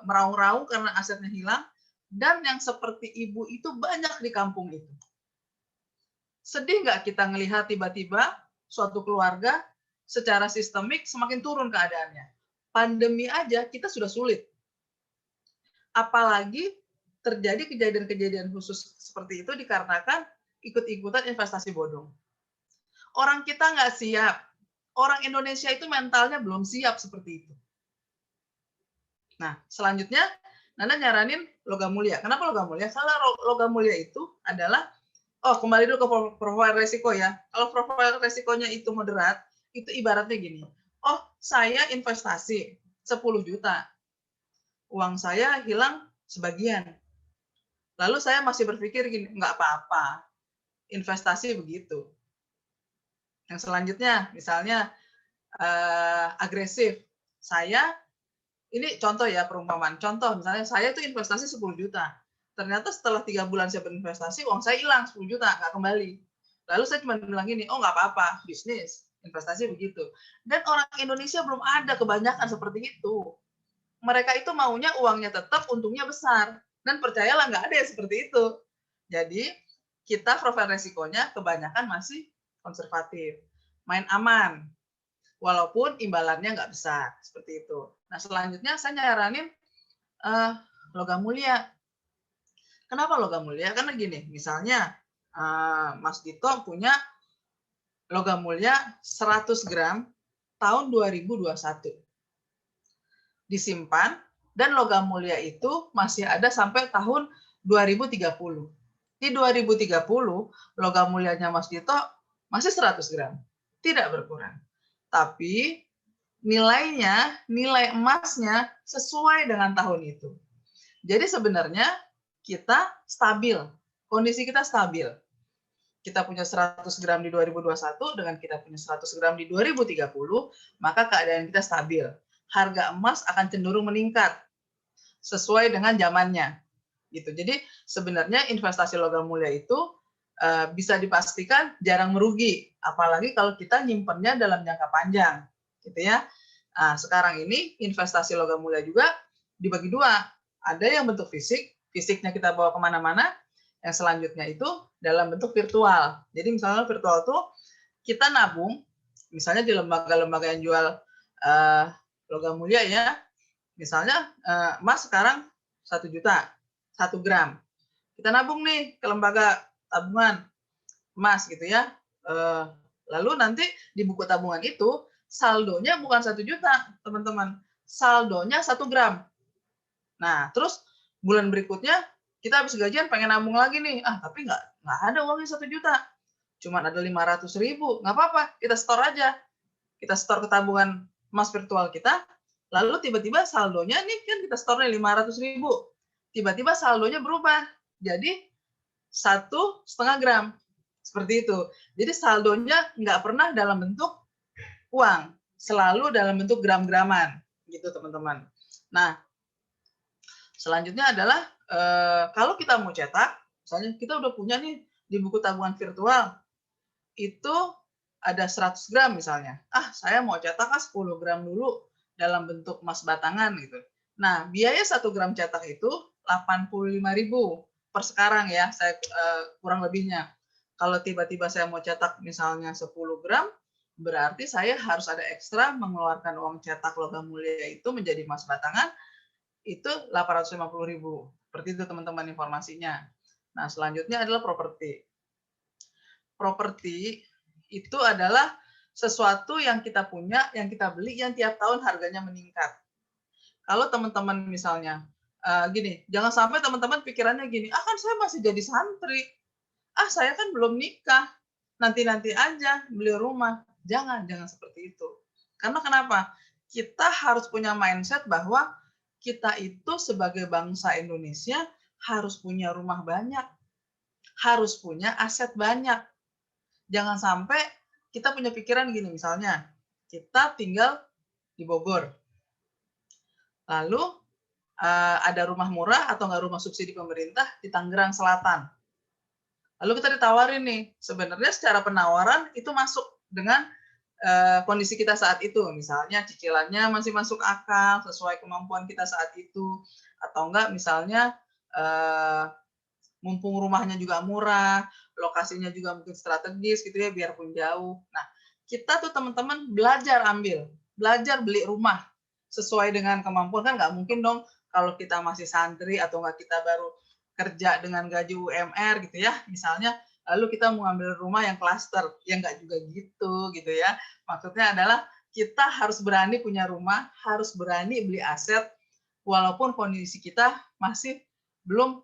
meraung-raung karena asetnya hilang, dan yang seperti ibu itu banyak di kampung itu. Sedih nggak kita ngelihat tiba-tiba suatu keluarga secara sistemik semakin turun keadaannya. Pandemi aja kita sudah sulit. Apalagi terjadi kejadian-kejadian khusus seperti itu dikarenakan ikut-ikutan investasi bodong. Orang kita nggak siap. Orang Indonesia itu mentalnya belum siap seperti itu. Nah, selanjutnya Nanda nyaranin logam mulia. Kenapa logam mulia? Karena logam mulia itu adalah, kembali dulu ke profil resiko ya. Kalau profil resikonya itu moderat, itu ibaratnya gini. Saya investasi 10 juta. Uang saya hilang sebagian. Lalu saya masih berpikir gini, nggak apa-apa. Investasi begitu. Yang selanjutnya, misalnya agresif. Saya, ini contoh ya perumpamaan. Contoh, misalnya saya itu investasi 10 juta. Ternyata setelah 3 bulan saya berinvestasi, uang saya hilang 10 juta, nggak kembali. Lalu saya cuma bilang gini, nggak apa-apa, bisnis, investasi begitu. Dan orang Indonesia belum ada kebanyakan seperti itu. Mereka itu maunya uangnya tetap, untungnya besar. Dan percayalah nggak ada yang seperti itu. Jadi, kita profil resikonya kebanyakan masih konservatif, main aman, walaupun imbalannya nggak besar, seperti itu. Nah, selanjutnya saya nyaranin logam mulia. Kenapa logam mulia? Karena gini, misalnya Mas Dito punya logam mulia 100 gram tahun 2021. Disimpan, dan logam mulia itu masih ada sampai tahun 2030. Di 2030, logam mulianya Mas Dito masih 100 gram, tidak berkurang. Tapi nilainya, nilai emasnya sesuai dengan tahun itu. Jadi sebenarnya kita stabil, kondisi kita stabil. Kita punya 100 gram di 2021 dengan kita punya 100 gram di 2030, maka keadaan kita stabil. Harga emas akan cenderung meningkat sesuai dengan zamannya. Gitu. Jadi sebenarnya investasi logam mulia itu bisa dipastikan jarang merugi, apalagi kalau kita nyimpennya dalam jangka panjang, gitu ya. Nah, sekarang ini investasi logam mulia juga dibagi dua, ada yang bentuk fisik, fisiknya kita bawa kemana-mana, yang selanjutnya itu dalam bentuk virtual. Jadi misalnya virtual tuh kita nabung, misalnya di lembaga-lembaga yang jual logam mulia ya, misalnya emas sekarang 1 juta, 1 gram. Kita nabung nih ke lembaga tabungan emas gitu ya. Lalu nanti di buku tabungan itu saldonya bukan 1 juta, teman-teman. Saldonya 1 gram. Nah, terus bulan berikutnya kita habis gajian pengen nabung lagi nih. Tapi nggak ada uangnya 1 juta. cuma ada 500.000, nggak apa-apa, kita store aja. Kita store ke tabungan emas virtual kita, lalu tiba-tiba saldonya nih kan kita store 500.000, tiba-tiba saldonya berubah jadi 1,5 gram, seperti itu. Jadi saldonya nggak pernah dalam bentuk uang, selalu dalam bentuk gram-graman, gitu teman-teman. Nah, selanjutnya adalah kalau kita mau cetak, misalnya kita udah punya nih di buku tabungan virtual, itu ada 100 gram misalnya. Saya mau cetak 10 gram dulu dalam bentuk emas batangan gitu. Nah, biaya 1 gram cetak itu 85.000 per sekarang ya, saya kurang lebihnya. Kalau tiba-tiba saya mau cetak misalnya 10 gram, berarti saya harus ada ekstra mengeluarkan uang cetak logam mulia itu menjadi emas batangan, itu 850.000. Seperti itu teman-teman informasinya. Nah, selanjutnya adalah properti. Properti itu adalah sesuatu yang kita punya, yang kita beli, yang tiap tahun harganya meningkat. Kalau teman-teman misalnya, gini, jangan sampai teman-teman pikirannya gini, kan saya masih jadi santri, saya kan belum nikah, nanti-nanti aja beli rumah. Jangan seperti itu. Karena kenapa? Kita harus punya mindset bahwa kita itu sebagai bangsa Indonesia harus punya rumah banyak, harus punya aset banyak. Jangan sampai kita punya pikiran gini, misalnya kita tinggal di Bogor, lalu ada rumah murah atau nggak rumah subsidi pemerintah di Tangerang Selatan. Lalu kita ditawarin nih, sebenarnya secara penawaran itu masuk dengan kondisi kita saat itu, misalnya cicilannya masih masuk akal sesuai kemampuan kita saat itu, atau enggak misalnya mumpung rumahnya juga murah, lokasinya juga mungkin strategis gitu ya, biarpun jauh. Nah, kita tuh teman-teman belajar beli rumah sesuai dengan kemampuan. Kan nggak mungkin dong kalau kita masih santri atau nggak kita baru kerja dengan gaji UMR gitu ya, misalnya, lalu kita mau ambil rumah yang klaster, ya nggak juga gitu ya. Maksudnya adalah kita harus berani punya rumah, harus berani beli aset, walaupun kondisi kita masih belum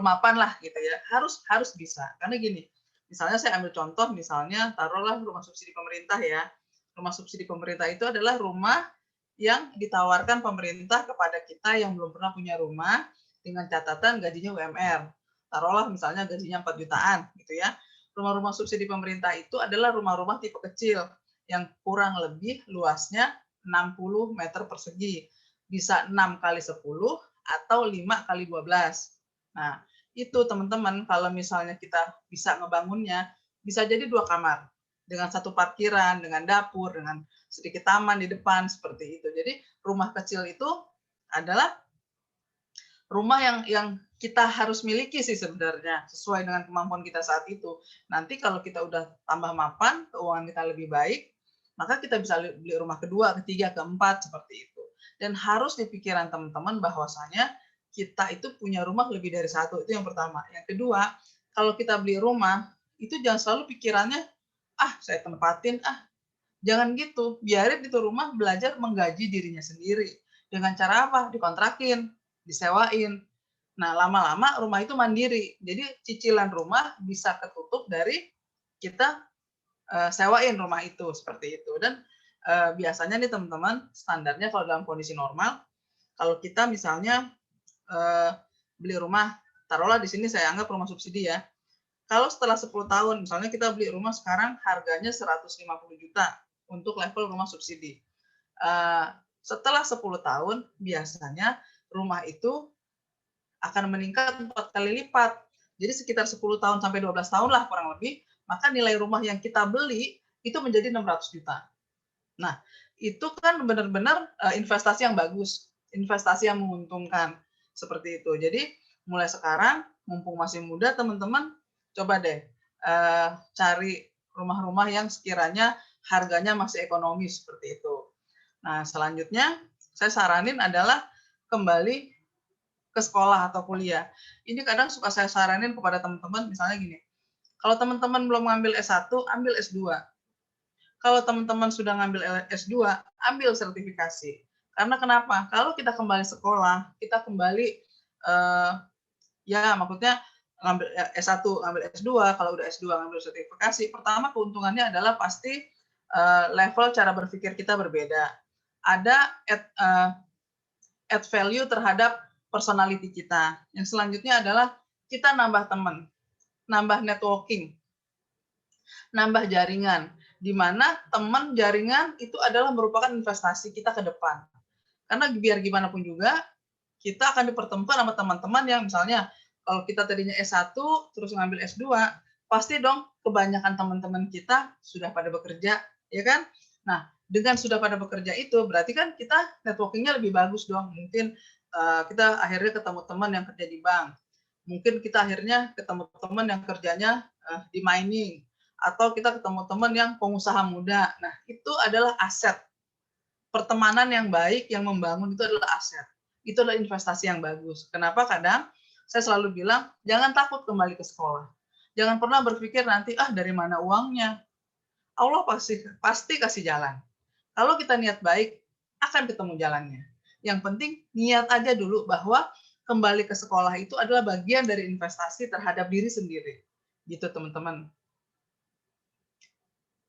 mapan lah gitu ya, harus bisa. Karena gini, misalnya saya ambil contoh, misalnya taruhlah rumah subsidi pemerintah ya. Rumah subsidi pemerintah itu adalah rumah yang ditawarkan pemerintah kepada kita yang belum pernah punya rumah dengan catatan gajinya UMR. Taruhlah misalnya gajinya 4 jutaan gitu ya. Rumah-rumah subsidi pemerintah itu adalah rumah-rumah tipe kecil yang kurang lebih luasnya 60 meter persegi. Bisa 6 kali 10 atau 5 kali 12. Nah, itu teman-teman kalau misalnya kita bisa ngebangunnya, bisa jadi 2 kamar dengan 1 parkiran, dengan dapur, dengan sedikit taman di depan seperti itu. Jadi rumah kecil itu adalah rumah yang kita harus miliki sih sebenarnya sesuai dengan kemampuan kita saat itu. Nanti kalau kita udah tambah mapan, keuangan kita lebih baik, maka kita bisa beli rumah kedua, ketiga, keempat seperti itu. Dan harus di pikiran teman-teman bahwasanya kita itu punya rumah lebih dari satu, itu yang pertama. Yang kedua, kalau kita beli rumah, itu jangan selalu pikirannya, saya tempatin, jangan gitu. Biarin itu rumah belajar menggaji dirinya sendiri. Dengan cara apa? Dikontrakin, disewain. Nah, lama-lama rumah itu mandiri. Jadi cicilan rumah bisa ketutup dari kita sewain rumah itu, seperti itu. Dan biasanya nih teman-teman, standarnya kalau dalam kondisi normal, kalau kita misalnya beli rumah, taruhlah di sini saya anggap rumah subsidi ya. Kalau setelah 10 tahun, misalnya kita beli rumah sekarang harganya 150 juta untuk level rumah subsidi. Setelah 10 tahun, biasanya rumah itu akan meningkat 4 kali lipat. Jadi sekitar 10 tahun sampai 12 tahun lah kurang lebih, maka nilai rumah yang kita beli itu menjadi 600 juta. Nah, itu kan benar-benar investasi yang bagus, investasi yang menguntungkan, seperti itu. Jadi mulai sekarang, mumpung masih muda teman-teman, coba deh cari rumah-rumah yang sekiranya harganya masih ekonomis, seperti itu. Nah, selanjutnya saya saranin adalah kembali ke sekolah atau kuliah. Ini kadang suka saya saranin kepada teman-teman, misalnya gini, kalau teman-teman belum ngambil S1, ambil S2. Kalau teman-teman sudah ngambil S2, ambil sertifikasi. Karena kenapa? Kalau kita kembali sekolah, kita kembali, ya maksudnya ngambil S1, ngambil S2, kalau udah S2 ngambil sertifikasi, pertama keuntungannya adalah pasti level cara berpikir kita berbeda. Ada add value terhadap personality kita. Yang selanjutnya adalah kita nambah teman, nambah networking, nambah jaringan, di mana teman jaringan itu adalah merupakan investasi kita ke depan. Karena biar gimana pun juga, kita akan dipertemukan sama teman-teman yang misalnya kalau kita tadinya S1 terus ngambil S2, pasti dong kebanyakan teman-teman kita sudah pada bekerja, ya kan? Nah, dengan sudah pada bekerja itu berarti kan kita networking-nya lebih bagus dong. Mungkin kita akhirnya ketemu teman yang kerja di bank. Mungkin kita akhirnya ketemu teman yang kerjanya di mining, atau kita ketemu teman yang pengusaha muda. Nah, itu adalah aset. Pertemanan yang baik, yang membangun itu adalah aset. Itu adalah investasi yang bagus. Kenapa kadang saya selalu bilang, jangan takut kembali ke sekolah. Jangan pernah berpikir nanti, dari mana uangnya. Allah pasti kasih jalan. Kalau kita niat baik, akan ketemu jalannya. Yang penting, niat aja dulu bahwa kembali ke sekolah itu adalah bagian dari investasi terhadap diri sendiri. Gitu, teman-teman.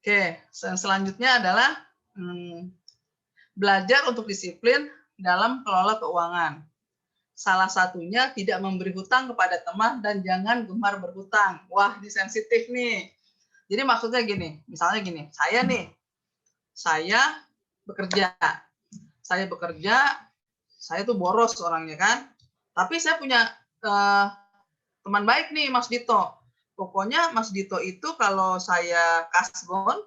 Oke, selanjutnya adalah belajar untuk disiplin dalam kelola keuangan. Salah satunya tidak memberi hutang kepada teman dan jangan gemar berhutang. Wah, ini sensitif nih. Jadi maksudnya gini, misalnya gini, saya bekerja. Saya tuh boros orangnya kan. Tapi saya punya teman baik nih, Mas Dito. Pokoknya Mas Dito itu kalau saya kasbon,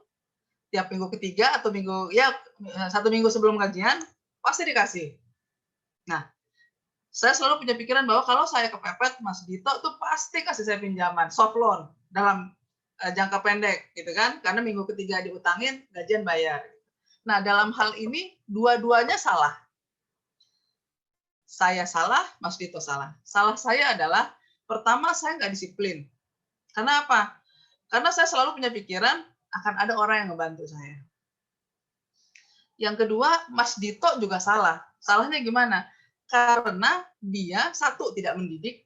tiap minggu ketiga atau satu minggu sebelum gajian, pasti dikasih. Nah, saya selalu punya pikiran bahwa kalau saya kepepet, Mas Dito tuh pasti kasih saya pinjaman, soft loan, dalam jangka pendek, gitu kan? Karena minggu ketiga diutangin, gajian bayar. Nah, dalam hal ini, dua-duanya salah. Saya salah, Mas Dito salah. Salah saya adalah, pertama, saya nggak disiplin. Karena apa? Karena saya selalu punya pikiran, akan ada orang yang ngebantu saya. Yang kedua, Mas Dito juga salah. Salahnya gimana? Karena dia, satu, tidak mendidik,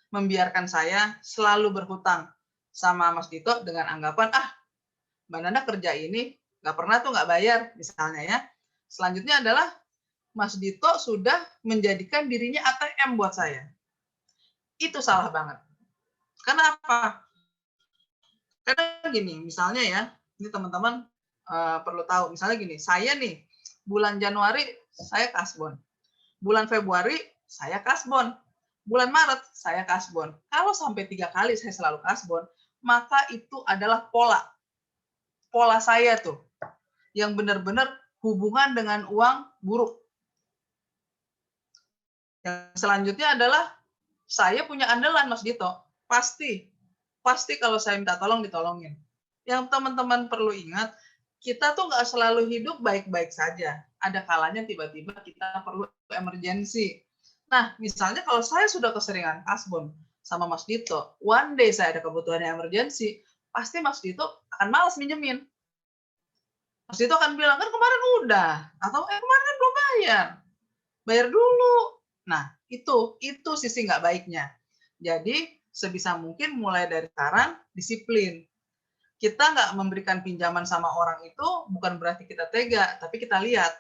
membiarkan saya selalu berhutang sama Mas Dito dengan anggapan, Mbak Nanda kerja ini, nggak pernah tuh nggak bayar, misalnya ya. Selanjutnya adalah, Mas Dito sudah menjadikan dirinya ATM buat saya. Itu salah banget. Karena apa? Karena gini, misalnya ya, ini teman-teman perlu tahu, misalnya gini, saya nih, bulan Januari saya kasbon, bulan Februari saya kasbon, bulan Maret saya kasbon. Kalau sampai 3 kali saya selalu kasbon, maka itu adalah pola saya tuh, yang benar-benar hubungan dengan uang buruk. Yang selanjutnya adalah, saya punya andalan Mas Dito, pasti kalau saya minta tolong, ditolongin. Yang teman-teman perlu ingat, kita tuh nggak selalu hidup baik-baik saja. Ada kalanya tiba-tiba kita perlu emergensi. Nah, misalnya kalau saya sudah keseringan kasbon sama Mas Dito, one day saya ada kebutuhan emergensi, pasti Mas Dito akan malas minjemin. Mas Dito akan bilang, kan kemarin udah, atau kemarin kan belum bayar dulu. Nah, itu sisi nggak baiknya. Jadi, sebisa mungkin mulai dari sekarang disiplin. Kita nggak memberikan pinjaman sama orang itu bukan berarti kita tega, tapi kita lihat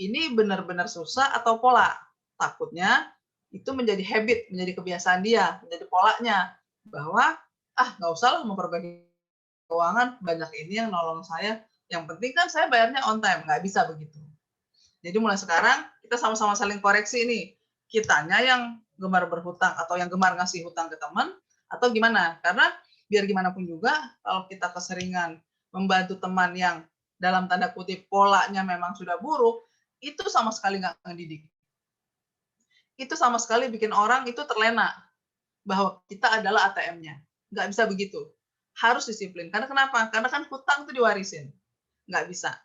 ini benar-benar susah atau pola. Takutnya itu menjadi habit, menjadi kebiasaan dia, menjadi polanya bahwa nggak usah lah memperbaiki keuangan, banyak ini yang nolong saya. Yang penting kan saya bayarnya on time, nggak bisa begitu. Jadi mulai sekarang kita sama-sama saling koreksi nih. Kitanya yang gemar berhutang atau yang gemar ngasih hutang ke teman, atau gimana? Karena biar gimana pun juga, kalau kita keseringan membantu teman yang dalam tanda kutip polanya memang sudah buruk, itu sama sekali nggak ngedidik. Itu sama sekali bikin orang itu terlena bahwa kita adalah ATM-nya. Nggak bisa begitu. Harus disiplin. Karena kenapa? Karena kan hutang itu diwarisin. Nggak bisa.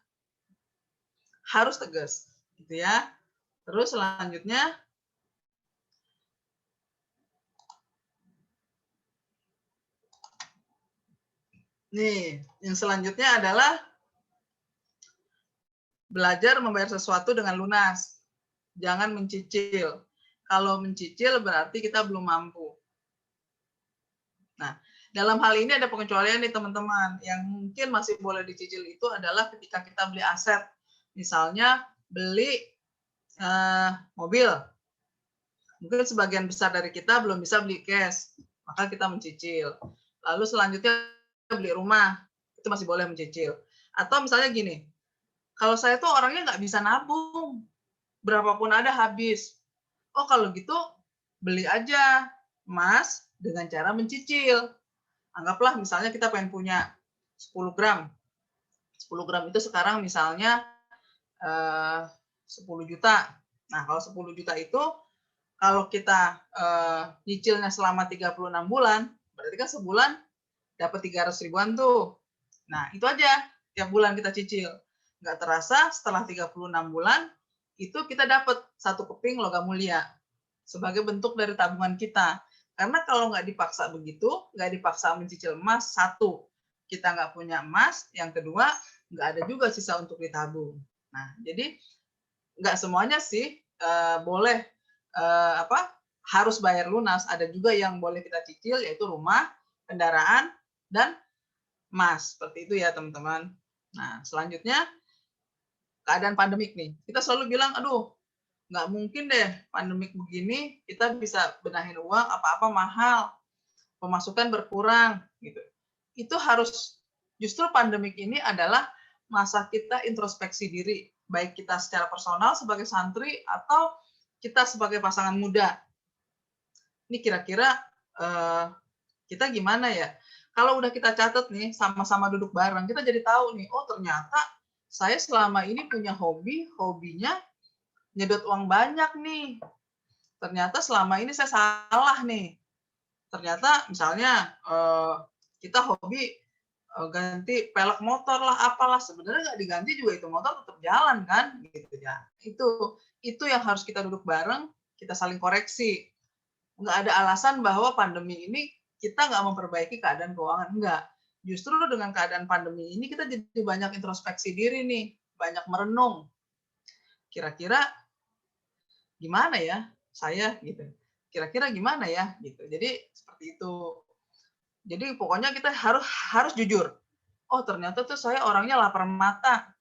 Harus tegas. Gitu ya. Terus selanjutnya, nih, yang selanjutnya adalah belajar membayar sesuatu dengan lunas. Jangan mencicil. Kalau mencicil berarti kita belum mampu. Dalam hal ini ada pengecualian nih teman-teman. Yang mungkin masih boleh dicicil itu adalah ketika kita beli aset. Misalnya beli mobil. Mungkin sebagian besar dari kita belum bisa beli cash, maka kita mencicil. Lalu selanjutnya beli rumah, itu masih boleh mencicil. Atau misalnya gini, kalau saya tuh orangnya nggak bisa nabung, berapapun ada habis. Oh kalau gitu beli aja emas dengan cara mencicil. Anggaplah misalnya kita pengen punya 10 gram. 10 gram itu sekarang misalnya 10 juta. Nah kalau 10 juta itu kalau kita nyicilnya selama 36 bulan, berarti kan sebulan dapat 300 ribuan tuh. Nah, itu aja tiap bulan kita cicil. Nggak terasa setelah 36 bulan, itu kita dapat 1 keping logam mulia sebagai bentuk dari tabungan kita. Karena kalau nggak dipaksa begitu, nggak dipaksa mencicil emas, 1, kita nggak punya emas, yang kedua, nggak ada juga sisa untuk ditabung. Nah, jadi nggak semuanya sih boleh harus bayar lunas. Ada juga yang boleh kita cicil, yaitu rumah, kendaraan, dan emas. Seperti itu ya teman-teman. Nah selanjutnya keadaan pandemik nih. Kita selalu bilang, aduh nggak mungkin deh pandemik begini kita bisa benahin uang, apa-apa mahal, pemasukan berkurang gitu. Itu harus, justru pandemik ini adalah masa kita introspeksi diri, baik kita secara personal sebagai santri atau kita sebagai pasangan muda. Ini kira-kira kita gimana ya? Kalau udah kita catat nih, sama-sama duduk bareng, kita jadi tahu nih, oh ternyata saya selama ini punya hobinya nyedot uang banyak nih. Ternyata selama ini saya salah nih. Ternyata misalnya kita hobi ganti pelek motor lah, apalah, sebenarnya nggak diganti juga itu motor tetap jalan kan, gitu ya. Itu yang harus kita duduk bareng, kita saling koreksi. Nggak ada alasan bahwa pandemi ini kita nggak memperbaiki keadaan keuangan, enggak. Justru dengan keadaan pandemi ini kita jadi banyak introspeksi diri nih, banyak merenung. Kira-kira gimana ya saya gitu. Kira-kira gimana ya gitu. Jadi seperti itu. Jadi pokoknya kita harus jujur. Oh ternyata tuh saya orangnya lapar mata.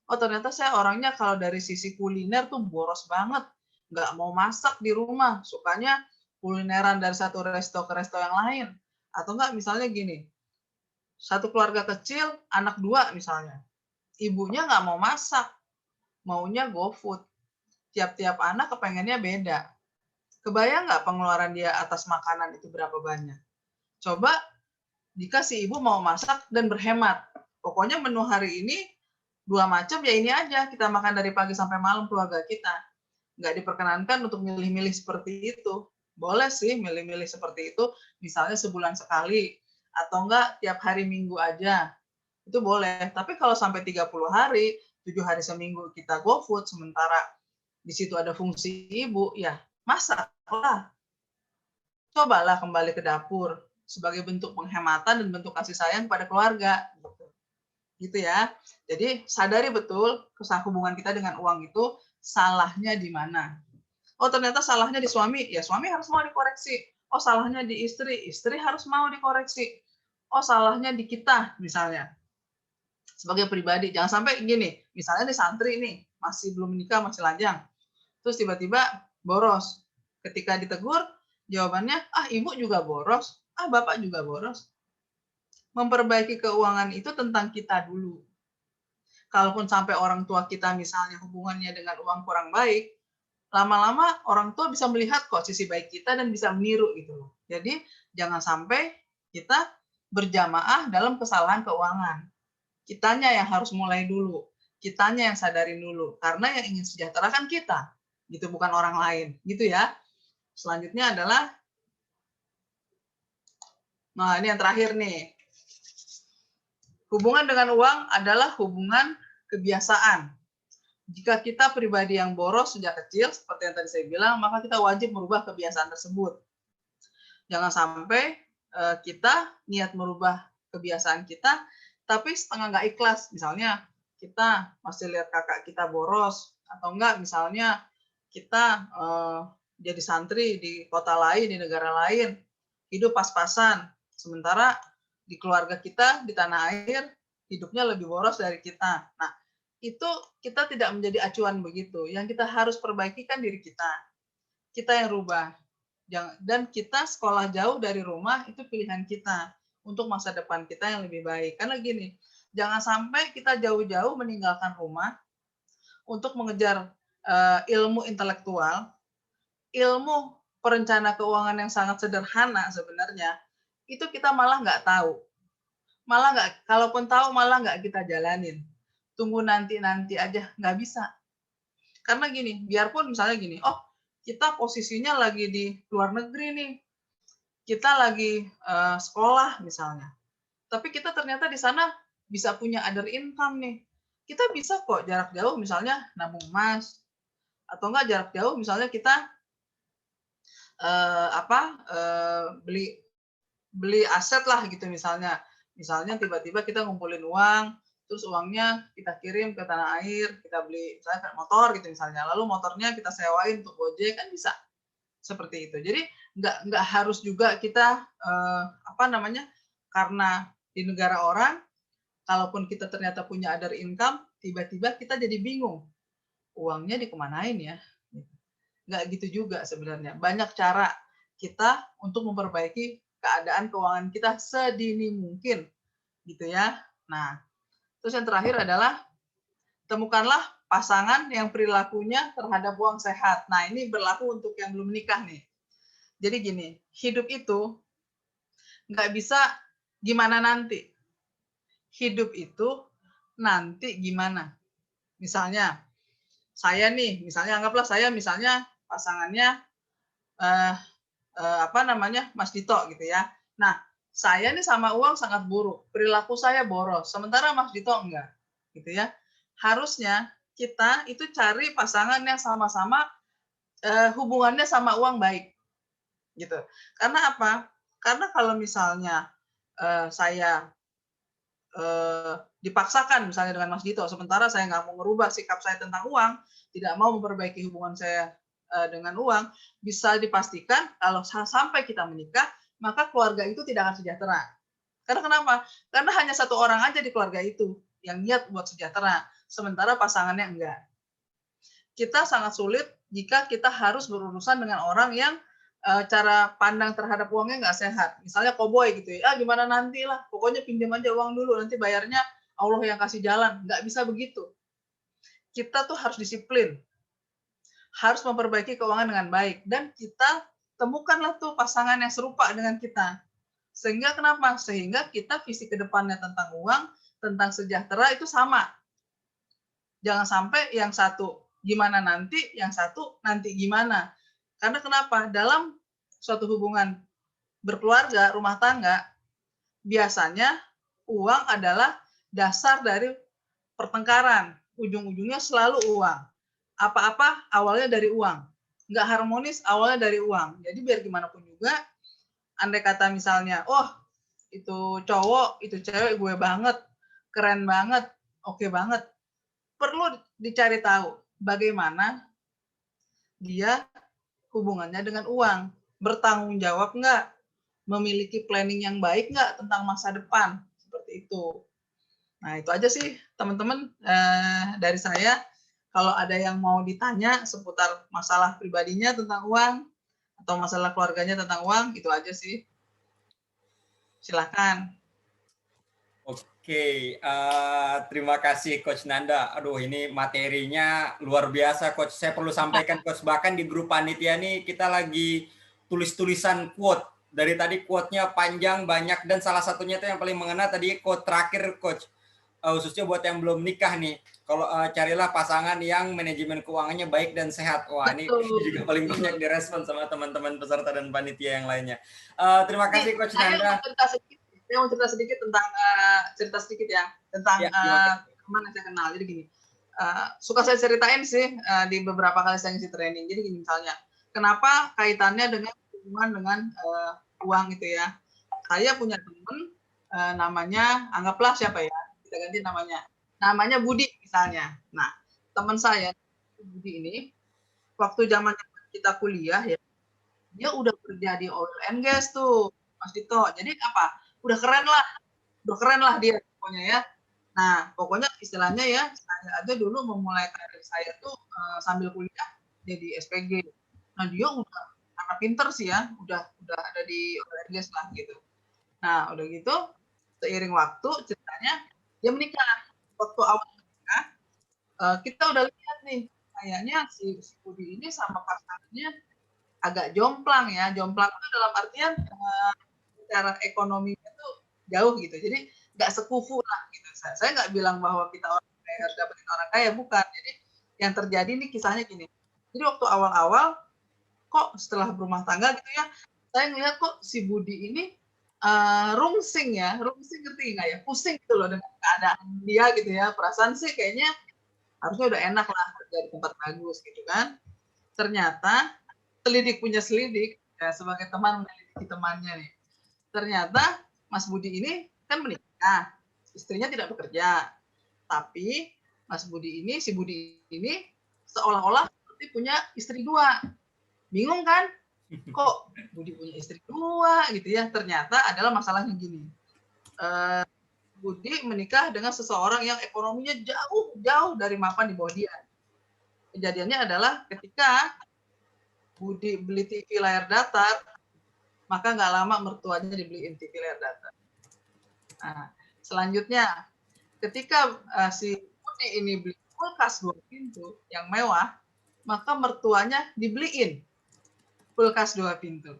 Oh ternyata saya orangnya kalau dari sisi kuliner tuh boros banget. Nggak mau masak di rumah. Sukanya kulineran dari satu resto ke resto yang lain. Atau enggak misalnya gini. Satu keluarga kecil, anak 2 misalnya. Ibunya nggak mau masak. Maunya GoFood. Tiap-tiap anak kepengennya beda. Kebayang nggak pengeluaran dia atas makanan itu berapa banyak? Coba jika si ibu mau masak dan berhemat. Pokoknya menu hari ini 2 macam ya ini aja. Kita makan dari pagi sampai malam keluarga kita. Nggak diperkenankan untuk milih-milih seperti itu. Boleh sih milih-milih seperti itu. Misalnya sebulan sekali. Atau enggak tiap hari Minggu aja. Itu boleh. Tapi kalau sampai 30 hari, 7 hari seminggu kita GoFood, sementara di situ ada fungsi ibu, ya masaklah. Cobalah kembali ke dapur sebagai bentuk penghematan dan bentuk kasih sayang pada keluarga. Gitu ya. Jadi sadari betul hubungan kita dengan uang itu salahnya di mana. Oh ternyata salahnya di suami, ya suami harus mau dikoreksi. Oh salahnya di istri, istri harus mau dikoreksi. Oh salahnya di kita misalnya. Sebagai pribadi, jangan sampai gini, misalnya di santri nih, masih belum menikah, masih lajang. Terus tiba-tiba boros. Ketika ditegur, jawabannya, ah ibu juga boros, ah bapak juga boros. Memperbaiki keuangan itu tentang kita dulu. Kalaupun sampai orang tua kita misalnya hubungannya dengan uang kurang baik, lama-lama orang tua bisa melihat kok sisi baik kita dan bisa meniru gitu loh. Jadi jangan sampai kita berjamaah dalam kesalahan keuangan. Kitanya yang harus mulai dulu. Kitanya yang sadarin dulu. Karena yang ingin sejahtera kan kita. Gitu, bukan orang lain. Gitu ya. Selanjutnya adalah, nah ini yang terakhir nih. Hubungan dengan uang adalah hubungan kebiasaan. Jika kita pribadi yang boros sejak kecil, seperti yang tadi saya bilang, maka kita wajib merubah kebiasaan tersebut. Jangan sampai kita niat merubah kebiasaan kita, tapi setengah nggak ikhlas. Misalnya kita masih lihat kakak kita boros, atau enggak misalnya kita jadi santri di kota lain, di negara lain, hidup pas-pasan, Sementara di keluarga kita di tanah air hidupnya lebih boros dari kita. Nah, itu kita tidak menjadi acuan begitu. Yang kita harus perbaiki kan diri kita. Kita yang rubah. Dan kita sekolah jauh dari rumah itu pilihan kita untuk masa depan kita yang lebih baik. Karena gini, jangan sampai kita jauh-jauh meninggalkan rumah untuk mengejar ilmu intelektual, ilmu perencana keuangan yang sangat sederhana sebenarnya, itu kita malah nggak tahu. Malah nggak, kalaupun tahu malah nggak kita jalanin. Tunggu nanti-nanti aja, nggak bisa. Karena gini, biarpun misalnya gini, oh kita posisinya lagi di luar negeri nih, kita lagi sekolah misalnya, tapi kita ternyata di sana bisa punya other income nih. Kita bisa kok jarak jauh misalnya nabung emas, atau enggak jarak jauh misalnya kita beli aset lah gitu misalnya. Misalnya tiba-tiba kita ngumpulin uang, terus uangnya kita kirim ke tanah air, kita beli misalnya motor gitu misalnya, lalu motornya kita sewain untuk Gojek, kan bisa seperti itu. Jadi nggak harus juga kita karena di negara orang, kalaupun kita ternyata punya other income, tiba-tiba kita jadi bingung, uangnya dikemanain ya? Nggak gitu juga sebenarnya. Banyak cara kita untuk memperbaiki keadaan keuangan kita sedini mungkin, gitu ya. Nah, terus yang terakhir adalah temukanlah pasangan yang perilakunya terhadap uang sehat. Nah, ini berlaku untuk yang belum menikah nih. Jadi gini, hidup itu nggak bisa gimana nanti. Hidup itu nanti gimana. Misalnya, saya nih, misalnya anggaplah saya misalnya pasangannya Mas Dito gitu ya. Nah, saya nih sama uang sangat buruk, perilaku saya boros, sementara Mas Dito enggak, gitu ya. Harusnya kita itu cari pasangan yang sama-sama hubungannya sama uang baik, gitu. Karena apa? Karena kalau misalnya saya dipaksakan misalnya dengan Mas Dito, sementara saya nggak mau merubah sikap saya tentang uang, tidak mau memperbaiki hubungan saya dengan uang, bisa dipastikan kalau sampai kita menikah, maka keluarga itu tidak akan sejahtera. Karena kenapa? Karena hanya satu orang aja di keluarga itu yang niat buat sejahtera, sementara pasangannya enggak. Kita sangat sulit jika kita harus berurusan dengan orang yang cara pandang terhadap uangnya nggak sehat. Misalnya koboi gitu ya, gimana nanti lah, pokoknya pinjam aja uang dulu, nanti bayarnya Allah yang kasih jalan. Nggak bisa begitu. Kita tuh harus disiplin, harus memperbaiki keuangan dengan baik, dan kita temukanlah tuh pasangan yang serupa dengan kita. Sehingga kenapa? Sehingga kita visi ke depannya tentang uang, tentang sejahtera itu sama. Jangan sampai yang satu gimana nanti, yang satu nanti gimana. Karena kenapa? Dalam suatu hubungan berkeluarga, rumah tangga, biasanya uang adalah dasar dari pertengkaran. Ujung-ujungnya selalu uang. Apa-apa awalnya dari uang. Nggak harmonis awalnya dari uang. Jadi biar gimana pun juga, andai kata misalnya, oh itu cowok, itu cewek gue banget, keren banget, oke banget. Perlu dicari tahu bagaimana dia hubungannya dengan uang, bertanggung jawab nggak, memiliki planning yang baik nggak tentang masa depan, seperti itu. Nah itu aja sih teman-teman dari saya. Kalau ada yang mau ditanya seputar masalah pribadinya tentang uang, atau masalah keluarganya tentang uang, itu aja sih. Silakan. Oke, terima kasih Coach Nanda. Aduh, ini materinya luar biasa, Coach. Saya perlu sampaikan, Coach, bahkan di grup panitia nih kita lagi tulis-tulisan quote. Dari tadi quote-nya panjang, banyak, dan salah satunya itu yang paling mengena tadi quote terakhir, Coach. Khususnya buat yang belum nikah nih, kalau carilah pasangan yang manajemen keuangannya baik dan sehat. Wah, ini juga paling banyak direspon sama teman-teman peserta dan panitia yang lainnya. Terima kasih, Coach Nanda. Saya mau cerita sedikit tentang tentang teman yang saya kenal. Jadi gini, suka saya ceritain sih di beberapa kali saya ngisi training. Jadi gini misalnya, kenapa kaitannya dengan hubungan dengan uang itu ya? Saya punya teman namanya, anggaplah siapa ya? Kita ganti namanya. Namanya Budi misalnya. Nah, teman saya Budi ini waktu zaman kita kuliah ya, dia udah kerja di oil and gas tuh. Mas Dito. Jadi apa? Udah keren lah dia pokoknya ya. Nah, pokoknya istilahnya ya, saya aja dulu memulai karir saya tuh sambil kuliah jadi SPG. Nah, dia udah karena pinter sih ya, udah ada di oil and gas lah gitu. Nah, udah gitu seiring waktu ceritanya dia menikah. Waktu awal menikah, kita udah lihat nih, kayaknya si Budi ini sama pasangannya agak jomplang ya. Jomplang itu dalam artian secara ekonominya tuh jauh gitu. Jadi nggak sekufu lah gitu. Saya nggak bilang bahwa kita orang kaya harus dapetin orang kaya, bukan. Jadi yang terjadi nih kisahnya gini. Jadi waktu awal-awal kok setelah berumah tangga gitu ya, saya ngeliat kok si Budi ini rungsing ngerti nggak ya? Pusing gitu loh dengan keadaan dia gitu ya. Perasaan sih kayaknya harusnya udah enak lah kerja di tempat bagus gitu kan. Ternyata selidik punya selidik, ya sebagai teman menyelidiki temannya nih. Ternyata Mas Budi ini kan menikah, istrinya tidak bekerja. Tapi si Budi ini seolah-olah seperti punya istri dua. Bingung kan? Kok Budi punya istri dua gitu ya? Ternyata adalah masalahnya gini. Budi menikah dengan seseorang yang ekonominya jauh dari mapan di bawah dia. Kejadiannya adalah ketika Budi beli TV layar datar, maka nggak lama mertuanya dibeliin TV layar datar. Nah, selanjutnya, ketika si Budi ini beli kulkas 2 pintu yang mewah, maka mertuanya dibeliin kulkas 2 pintu.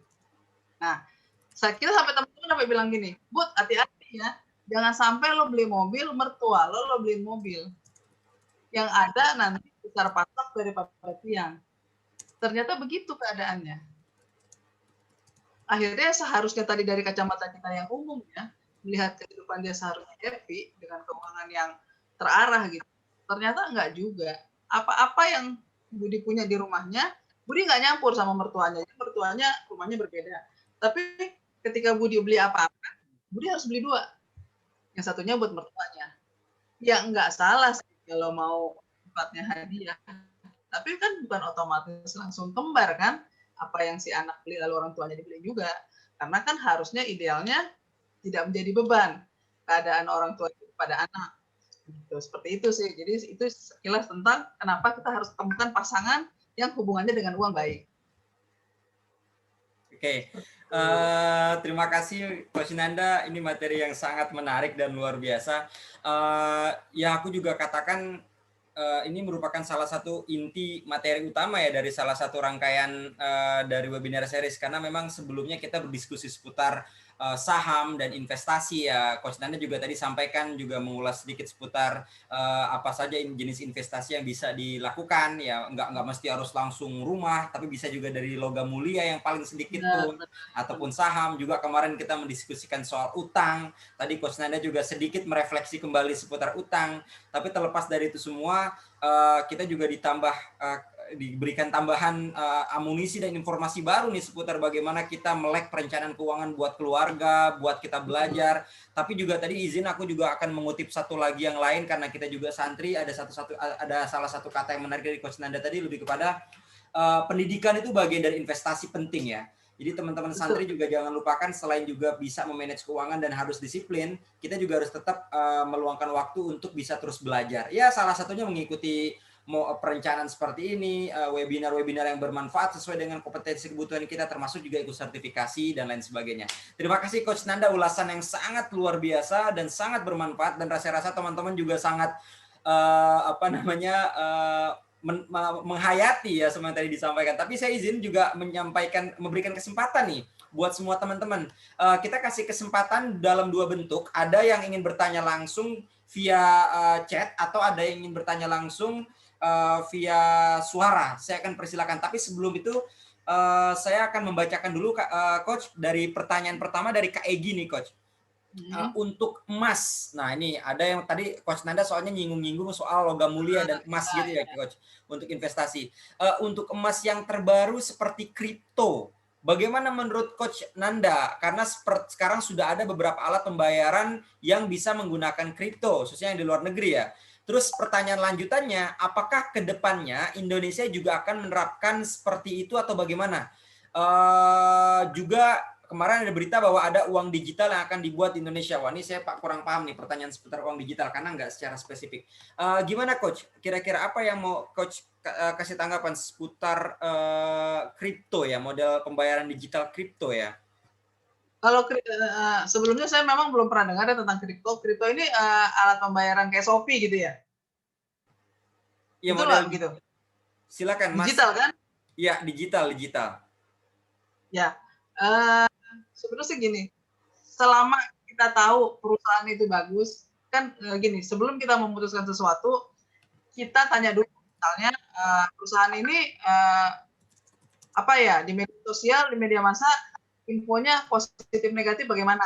Nah, saya kira sampai bilang gini, Bud, hati-hati ya, jangan sampai lo beli mobil, mertua lo beliin mobil. Yang ada nanti besar patok daripada tiang. Ternyata begitu keadaannya. Akhirnya seharusnya tadi dari kacamata kita yang umum ya, melihat kehidupan dia seharusnya happy dengan keuangan yang terarah gitu. Ternyata enggak juga. Apa-apa yang Budi punya di rumahnya, Budi nggak nyampur sama mertuanya. Jadi mertuanya rumahnya berbeda. Tapi ketika Budi beli apa-apa, Budi harus beli 2. Yang satunya buat mertuanya. Ya nggak salah sih kalau mau sifatnya hadiah. Tapi kan bukan otomatis langsung kembar kan? Apa yang si anak beli lalu orang tuanya dibeli juga. Karena kan harusnya idealnya tidak menjadi beban keadaan orang tua pada anak. Gitu, seperti itu sih. Jadi itu sekilas tentang kenapa kita harus temukan pasangan yang hubungannya dengan uang baik. Oke, terima kasih Coach Nanda. Ini materi yang sangat menarik dan luar biasa. Ya aku juga katakan ini merupakan salah satu inti materi utama ya dari salah satu rangkaian dari webinar series, karena memang sebelumnya kita berdiskusi seputar saham dan investasi ya. Coach Nanda juga tadi sampaikan, juga mengulas sedikit seputar apa saja jenis investasi yang bisa dilakukan ya. Nggak mesti harus langsung rumah, tapi bisa juga dari logam mulia yang paling sedikit pun, ataupun saham. Juga kemarin kita mendiskusikan soal utang. Tadi Coach Nanda juga sedikit merefleksi kembali seputar utang. Tapi terlepas dari itu semua, kita juga diberikan tambahan amunisi dan informasi baru nih seputar bagaimana kita melek perencanaan keuangan buat keluarga, buat kita belajar. Tapi juga tadi izin aku juga akan mengutip satu lagi yang lain, karena kita juga santri, ada salah satu kata yang menarik dari Coach Nanda tadi, lebih kepada pendidikan itu bagian dari investasi penting ya. Jadi teman-teman santri juga jangan lupakan, selain juga bisa memanage keuangan dan harus disiplin, kita juga harus tetap meluangkan waktu untuk bisa terus belajar. Ya salah satunya mengikuti perencanaan seperti ini, webinar-webinar yang bermanfaat sesuai dengan kompetensi kebutuhan kita, termasuk juga ikut sertifikasi dan lain sebagainya. Terima kasih Coach Nanda, ulasan yang sangat luar biasa dan sangat bermanfaat, dan rasa teman-teman juga sangat menghayati ya semua yang tadi disampaikan. Tapi saya izin juga memberikan kesempatan nih buat semua teman-teman. Kita kasih kesempatan dalam 2 bentuk. Ada yang ingin bertanya langsung via chat, atau ada yang ingin bertanya langsung via suara. Saya akan persilakan. Tapi sebelum itu saya akan membacakan dulu Coach dari pertanyaan pertama dari Kak Egi nih Coach. Untuk emas, nah ini ada yang tadi Coach Nanda soalnya nyinggung-nyinggung soal logam mulia dan emas gitu ya Coach, untuk investasi. Untuk emas yang terbaru seperti kripto, bagaimana menurut Coach Nanda? Karena sekarang sudah ada beberapa alat pembayaran yang bisa menggunakan kripto, khususnya yang di luar negeri ya. Terus pertanyaan lanjutannya, apakah ke depannya Indonesia juga akan menerapkan seperti itu atau bagaimana? Juga kemarin ada berita bahwa ada uang digital yang akan dibuat di Indonesia. Wah, ini saya kurang paham nih pertanyaan seputar uang digital karena nggak secara spesifik. Gimana Coach? Kira-kira apa yang mau Coach kasih tanggapan seputar kripto ya, model pembayaran digital kripto ya? Kalau sebelumnya saya memang belum pernah dengar ya tentang kripto. Kripto ini alat pembayaran kayak Shopee gitu ya? Iya, Itulah model begitu. silakan Mas. Digital kan? Iya, digital. Ya, sebenarnya sih gini, selama kita tahu perusahaan itu bagus, kan gini, sebelum kita memutuskan sesuatu, kita tanya dulu, misalnya perusahaan ini apa ya, di media sosial, di media massa, infonya positif negatif bagaimana.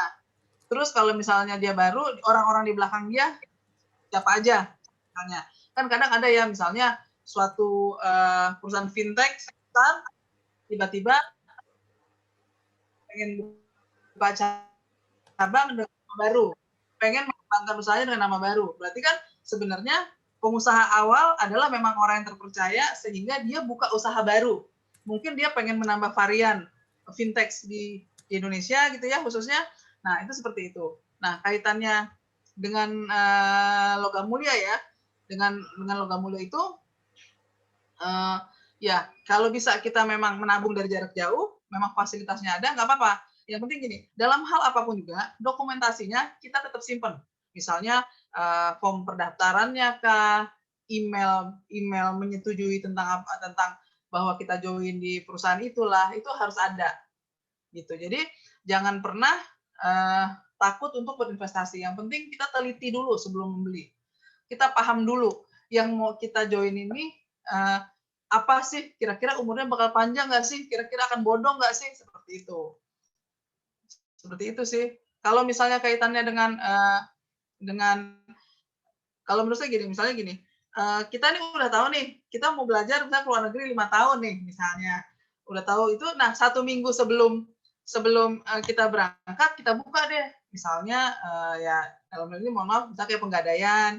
Terus kalau misalnya dia baru, orang-orang di belakang dia siapa aja, misalnya. Kan kadang ada ya, misalnya suatu perusahaan fintech besar, tiba-tiba pengen buka cabang dengan nama baru, pengen mengembangkan usahanya dengan nama baru. Berarti kan sebenarnya pengusaha awal adalah memang orang yang terpercaya sehingga dia buka usaha baru. Mungkin dia pengen menambah varian fintech di Indonesia gitu ya khususnya. Nah, itu seperti itu. Nah, kaitannya dengan logam mulia ya. Dengan logam mulia itu ya kalau bisa kita memang menabung dari jarak jauh, memang fasilitasnya ada, nggak apa-apa. Yang penting gini, dalam hal apapun juga, dokumentasinya kita tetap simpen. Misalnya form pendaftarannya kah, email menyetujui tentang bahwa kita join di perusahaan itulah, itu harus ada. Gitu. Jadi jangan pernah takut untuk berinvestasi. Yang penting kita teliti dulu sebelum membeli. Kita paham dulu yang mau kita join ini apa sih, kira-kira umurnya bakal panjang nggak sih, kira-kira akan bodong nggak sih, seperti itu sih. Kalau misalnya kaitannya dengan kalau menurut saya gini, misalnya gini, kita nih udah tahu nih, kita mau belajar misalnya ke luar negeri 5 tahun nih misalnya, udah tahu itu, nah 1 minggu sebelum kita berangkat, kita buka deh, misalnya ya dalam hal ini mohon maaf, misalnya kayak Penggadaian,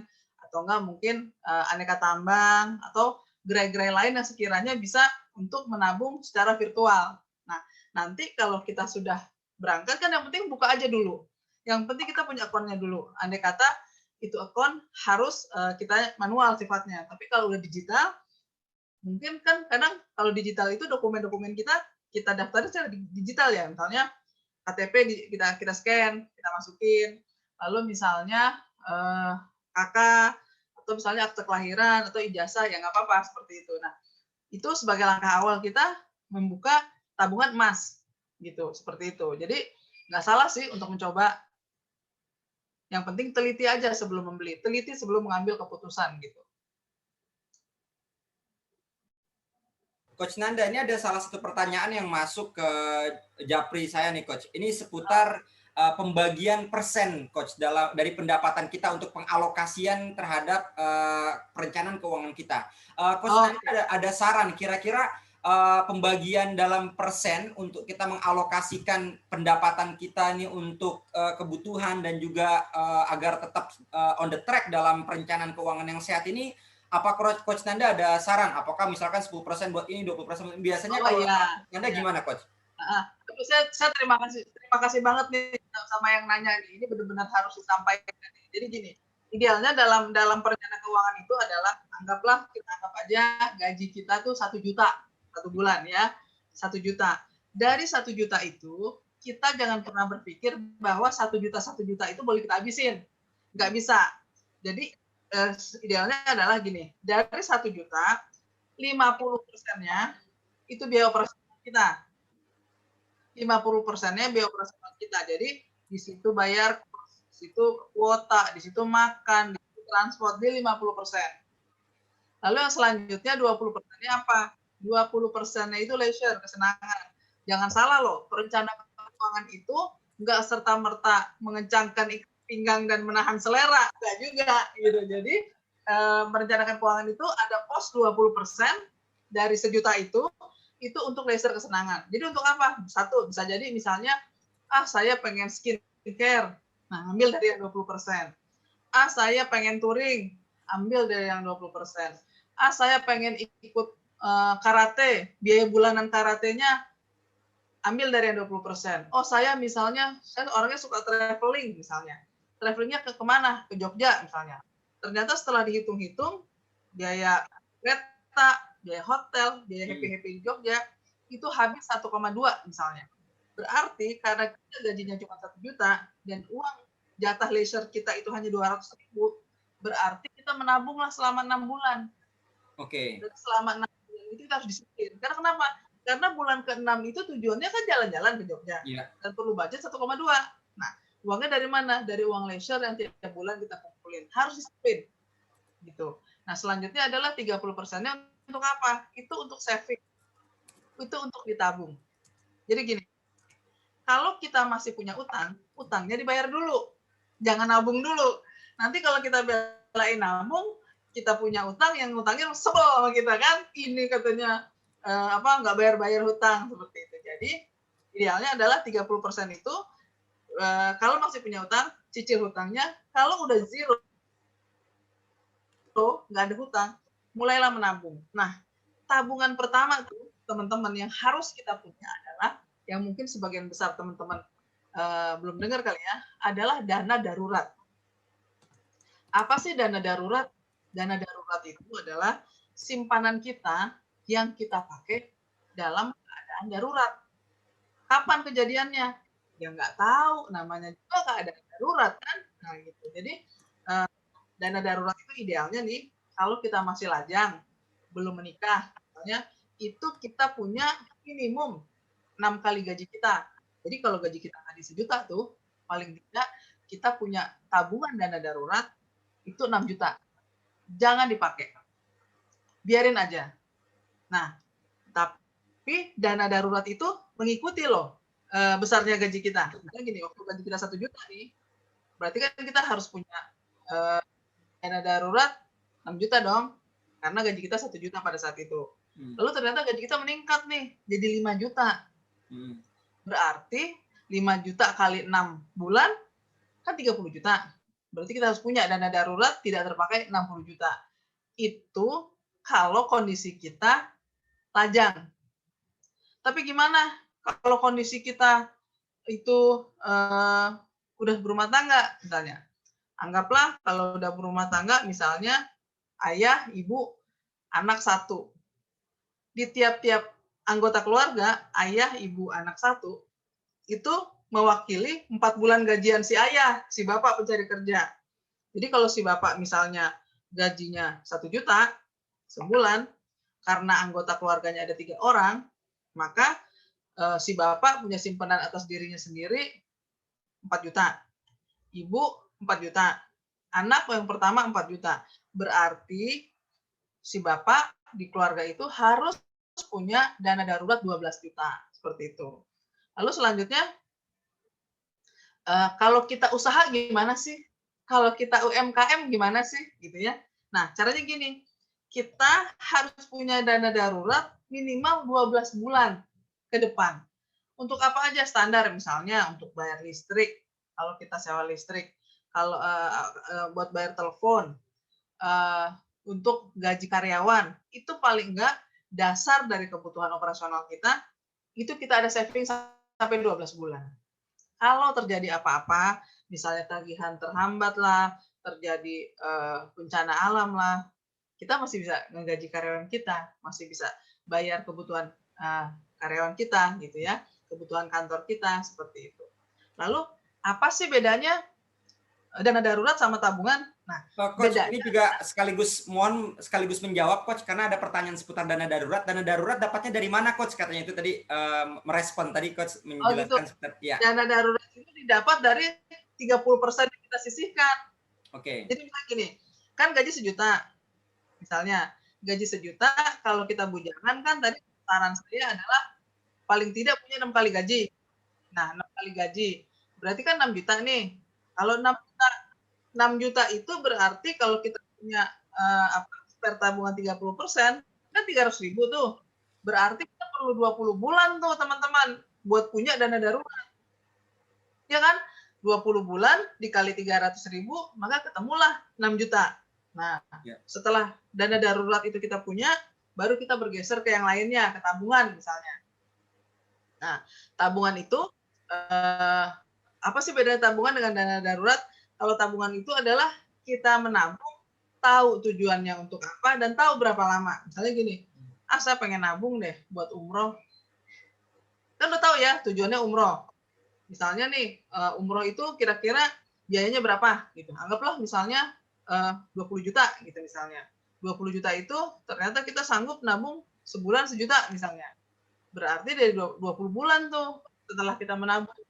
atau enggak mungkin aneka tambang, atau gerai-gerai lain yang sekiranya bisa untuk menabung secara virtual. Nah, nanti kalau kita sudah berangkat kan yang penting buka aja dulu. Yang penting kita punya akunnya dulu. Andai kata itu akun harus kita manual sifatnya. Tapi kalau udah digital, mungkin kan kadang kalau digital itu dokumen-dokumen kita daftarin secara digital ya. Misalnya KTP kita scan, kita masukin. Lalu misalnya KK, atau misalnya akte kelahiran atau ijazah, ya nggak apa-apa seperti itu. Nah, itu sebagai langkah awal kita membuka tabungan emas gitu, seperti itu. Jadi nggak salah sih untuk mencoba. Yang penting teliti aja sebelum membeli, teliti sebelum mengambil keputusan gitu. Coach Nanda, ini ada salah satu pertanyaan yang masuk ke japri saya nih Coach. Ini seputar pembagian persen Coach dari pendapatan kita untuk pengalokasian terhadap perencanaan keuangan kita. Coach Nanda ada saran kira-kira pembagian dalam persen untuk kita mengalokasikan pendapatan kita nih untuk kebutuhan dan juga agar tetap on the track dalam perencanaan keuangan yang sehat ini. Apa Coach Nanda ada saran? Apakah misalkan 10% buat ini, 20% biasanya kalau Nanda gimana Coach? Saya terima kasih banget nih sama yang nanya nih. Ini benar-benar harus disampaikan. Jadi gini, idealnya dalam perencanaan keuangan itu adalah kita anggap aja gaji kita tuh 1 juta 1 bulan ya, 1 juta. Dari 1 juta itu kita jangan pernah berpikir bahwa 1 juta itu boleh kita habisin. Nggak bisa. Jadi idealnya adalah gini, dari 1 juta, 50%-nya itu biaya operasional kita. 50%-nya biaya operasional kita. Jadi di situ bayar, di situ kuota, di situ makan, di situ transport, di 50%. Lalu yang selanjutnya 20%-nya apa? 20%-nya itu leisure, kesenangan. Jangan salah loh, perencanaan keuangan itu nggak serta-merta mengencangkan pinggang dan menahan selera, enggak juga gitu. Jadi merencanakan keuangan itu ada pos 20% dari sejuta itu untuk leisure kesenangan. Jadi untuk apa? Satu, bisa jadi misalnya saya pengen skincare, nah ambil dari yang 20%. Saya pengen touring, ambil dari yang 20%. Saya pengen ikut karate, biaya bulanan karatenya ambil dari yang 20%. Oh, saya misalnya, saya orangnya suka traveling misalnya. Travelingnya ke kemana? Ke Jogja misalnya. Ternyata setelah dihitung-hitung, biaya kereta, biaya hotel, biaya happy-happy di Jogja, itu habis 1,2 misalnya. Berarti karena kita gajinya cuma 1 juta, dan uang jatah leisure kita itu hanya 200.000, berarti kita menabunglah selama 6 bulan. Oke. Dan selama 6 bulan itu kita harus disiplin. Karena kenapa? Karena bulan ke-6 itu tujuannya kan jalan-jalan ke Jogja. Iya. Dan perlu budget 1,2. Nah, uangnya dari mana? Dari uang leisure yang tiap bulan kita kumpulin. Harus disiplin. Gitu. Nah, selanjutnya adalah 30%-nya untuk apa? Itu untuk saving. Itu untuk ditabung. Jadi gini, kalau kita masih punya utang, utangnya dibayar dulu. Jangan nabung dulu. Nanti kalau kita belain nabung, kita punya utang, yang utangnya sebel sama kita kan. Ini katanya nggak bayar-bayar hutang seperti itu. Jadi idealnya adalah 30% itu kalau masih punya utang, cicil hutangnya. Kalau udah zero, nggak ada hutang, mulailah menabung. Nah, tabungan pertama tuh teman-teman yang harus kita punya adalah, yang mungkin sebagian besar teman-teman belum dengar kali ya, adalah dana darurat. Apa sih dana darurat? Dana darurat itu adalah simpanan kita yang kita pakai dalam keadaan darurat. Kapan kejadiannya? Ya nggak tahu, namanya juga keadaan darurat kan. Nah gitu. Jadi dana darurat itu idealnya nih, kalau kita masih lajang, belum menikah, misalnya, itu kita punya minimum 6 kali gaji kita. Jadi kalau gaji kita tadi 1 juta tuh, paling tidak kita punya tabungan dana darurat itu 6 juta. Jangan dipakai. Biarin aja. Nah, tapi dana darurat itu mengikuti loh besarnya gaji kita. Misalnya gini, waktu gaji kita 1 juta nih, berarti kan kita harus punya dana darurat 6 juta dong. Karena gaji kita 1 juta pada saat itu. Lalu ternyata gaji kita meningkat nih, jadi 5 juta. Berarti 5 juta kali 6 bulan, kan 30 juta. Berarti kita harus punya dana darurat tidak terpakai 60 juta. Itu kalau kondisi kita lajang. Tapi gimana kalau kondisi kita itu udah berumah tangga misalnya? Anggaplah kalau udah berumah tangga misalnya ayah, ibu, anak 1. Di tiap-tiap anggota keluarga, ayah, ibu, anak 1, itu mewakili 4 bulan gajian si ayah, si bapak pencari kerja. Jadi kalau si bapak misalnya gajinya 1 juta sebulan, karena anggota keluarganya ada 3 orang, maka si bapak punya simpanan atas dirinya sendiri 4 juta. Ibu 4 juta. Anak yang pertama 4 juta. Berarti si bapak di keluarga itu harus punya dana darurat 12 juta. Seperti itu. Lalu selanjutnya, kalau kita usaha gimana sih? Kalau kita UMKM gimana sih? Gitu ya. Nah, caranya gini. Kita harus punya dana darurat minimal 12 bulan ke depan. Untuk apa aja standar? Misalnya untuk bayar listrik, kalau kita sewa listrik. Kalau buat bayar telepon, untuk gaji karyawan, itu paling enggak dasar dari kebutuhan operasional kita, itu kita ada saving sampai 12 bulan. Kalau terjadi apa-apa, misalnya tagihan terhambat lah, terjadi bencana alam lah, kita masih bisa menggaji karyawan kita, masih bisa bayar kebutuhan karyawan kita, gitu ya, kebutuhan kantor kita, seperti itu. Lalu, apa sih bedanya dana darurat sama tabungan? Nah, Coach, ini juga sekaligus menjawab, Coach, karena ada pertanyaan seputar dana darurat. Dana darurat dapatnya dari mana, Coach? Katanya itu tadi merespon tadi, Coach, menjelaskan. Gitu. Ya. Dana darurat itu didapat dari 30% yang kita sisihkan. Oke. Jadi misalnya gini, kan gaji 1 juta. Misalnya, gaji 1 juta, kalau kita bujangan kan tadi saran saya adalah paling tidak punya 6 kali gaji. Nah, 6 kali gaji. Berarti kan 6 juta nih. Kalau 6 juta itu berarti kalau kita punya spare tabungan 30%, kan 300.000 tuh. Berarti kita perlu 20 bulan tuh teman-teman buat punya dana darurat. Ya kan? 20 bulan dikali 300.000, maka ketemulah 6 juta. Nah, setelah dana darurat itu kita punya, baru kita bergeser ke yang lainnya, ke tabungan misalnya. Nah, tabungan itu apa sih bedanya tabungan dengan dana darurat? Kalau tabungan itu adalah kita menabung, tahu tujuannya untuk apa dan tahu berapa lama. Misalnya gini, saya pengen nabung deh buat umroh. Kan udah tahu ya tujuannya umroh. Misalnya nih, umroh itu kira-kira biayanya berapa gitu. Anggaplah misalnya 20 juta gitu misalnya. 20 juta itu ternyata kita sanggup nabung sebulan sejuta misalnya. Berarti dari 20 bulan tuh setelah kita menabung,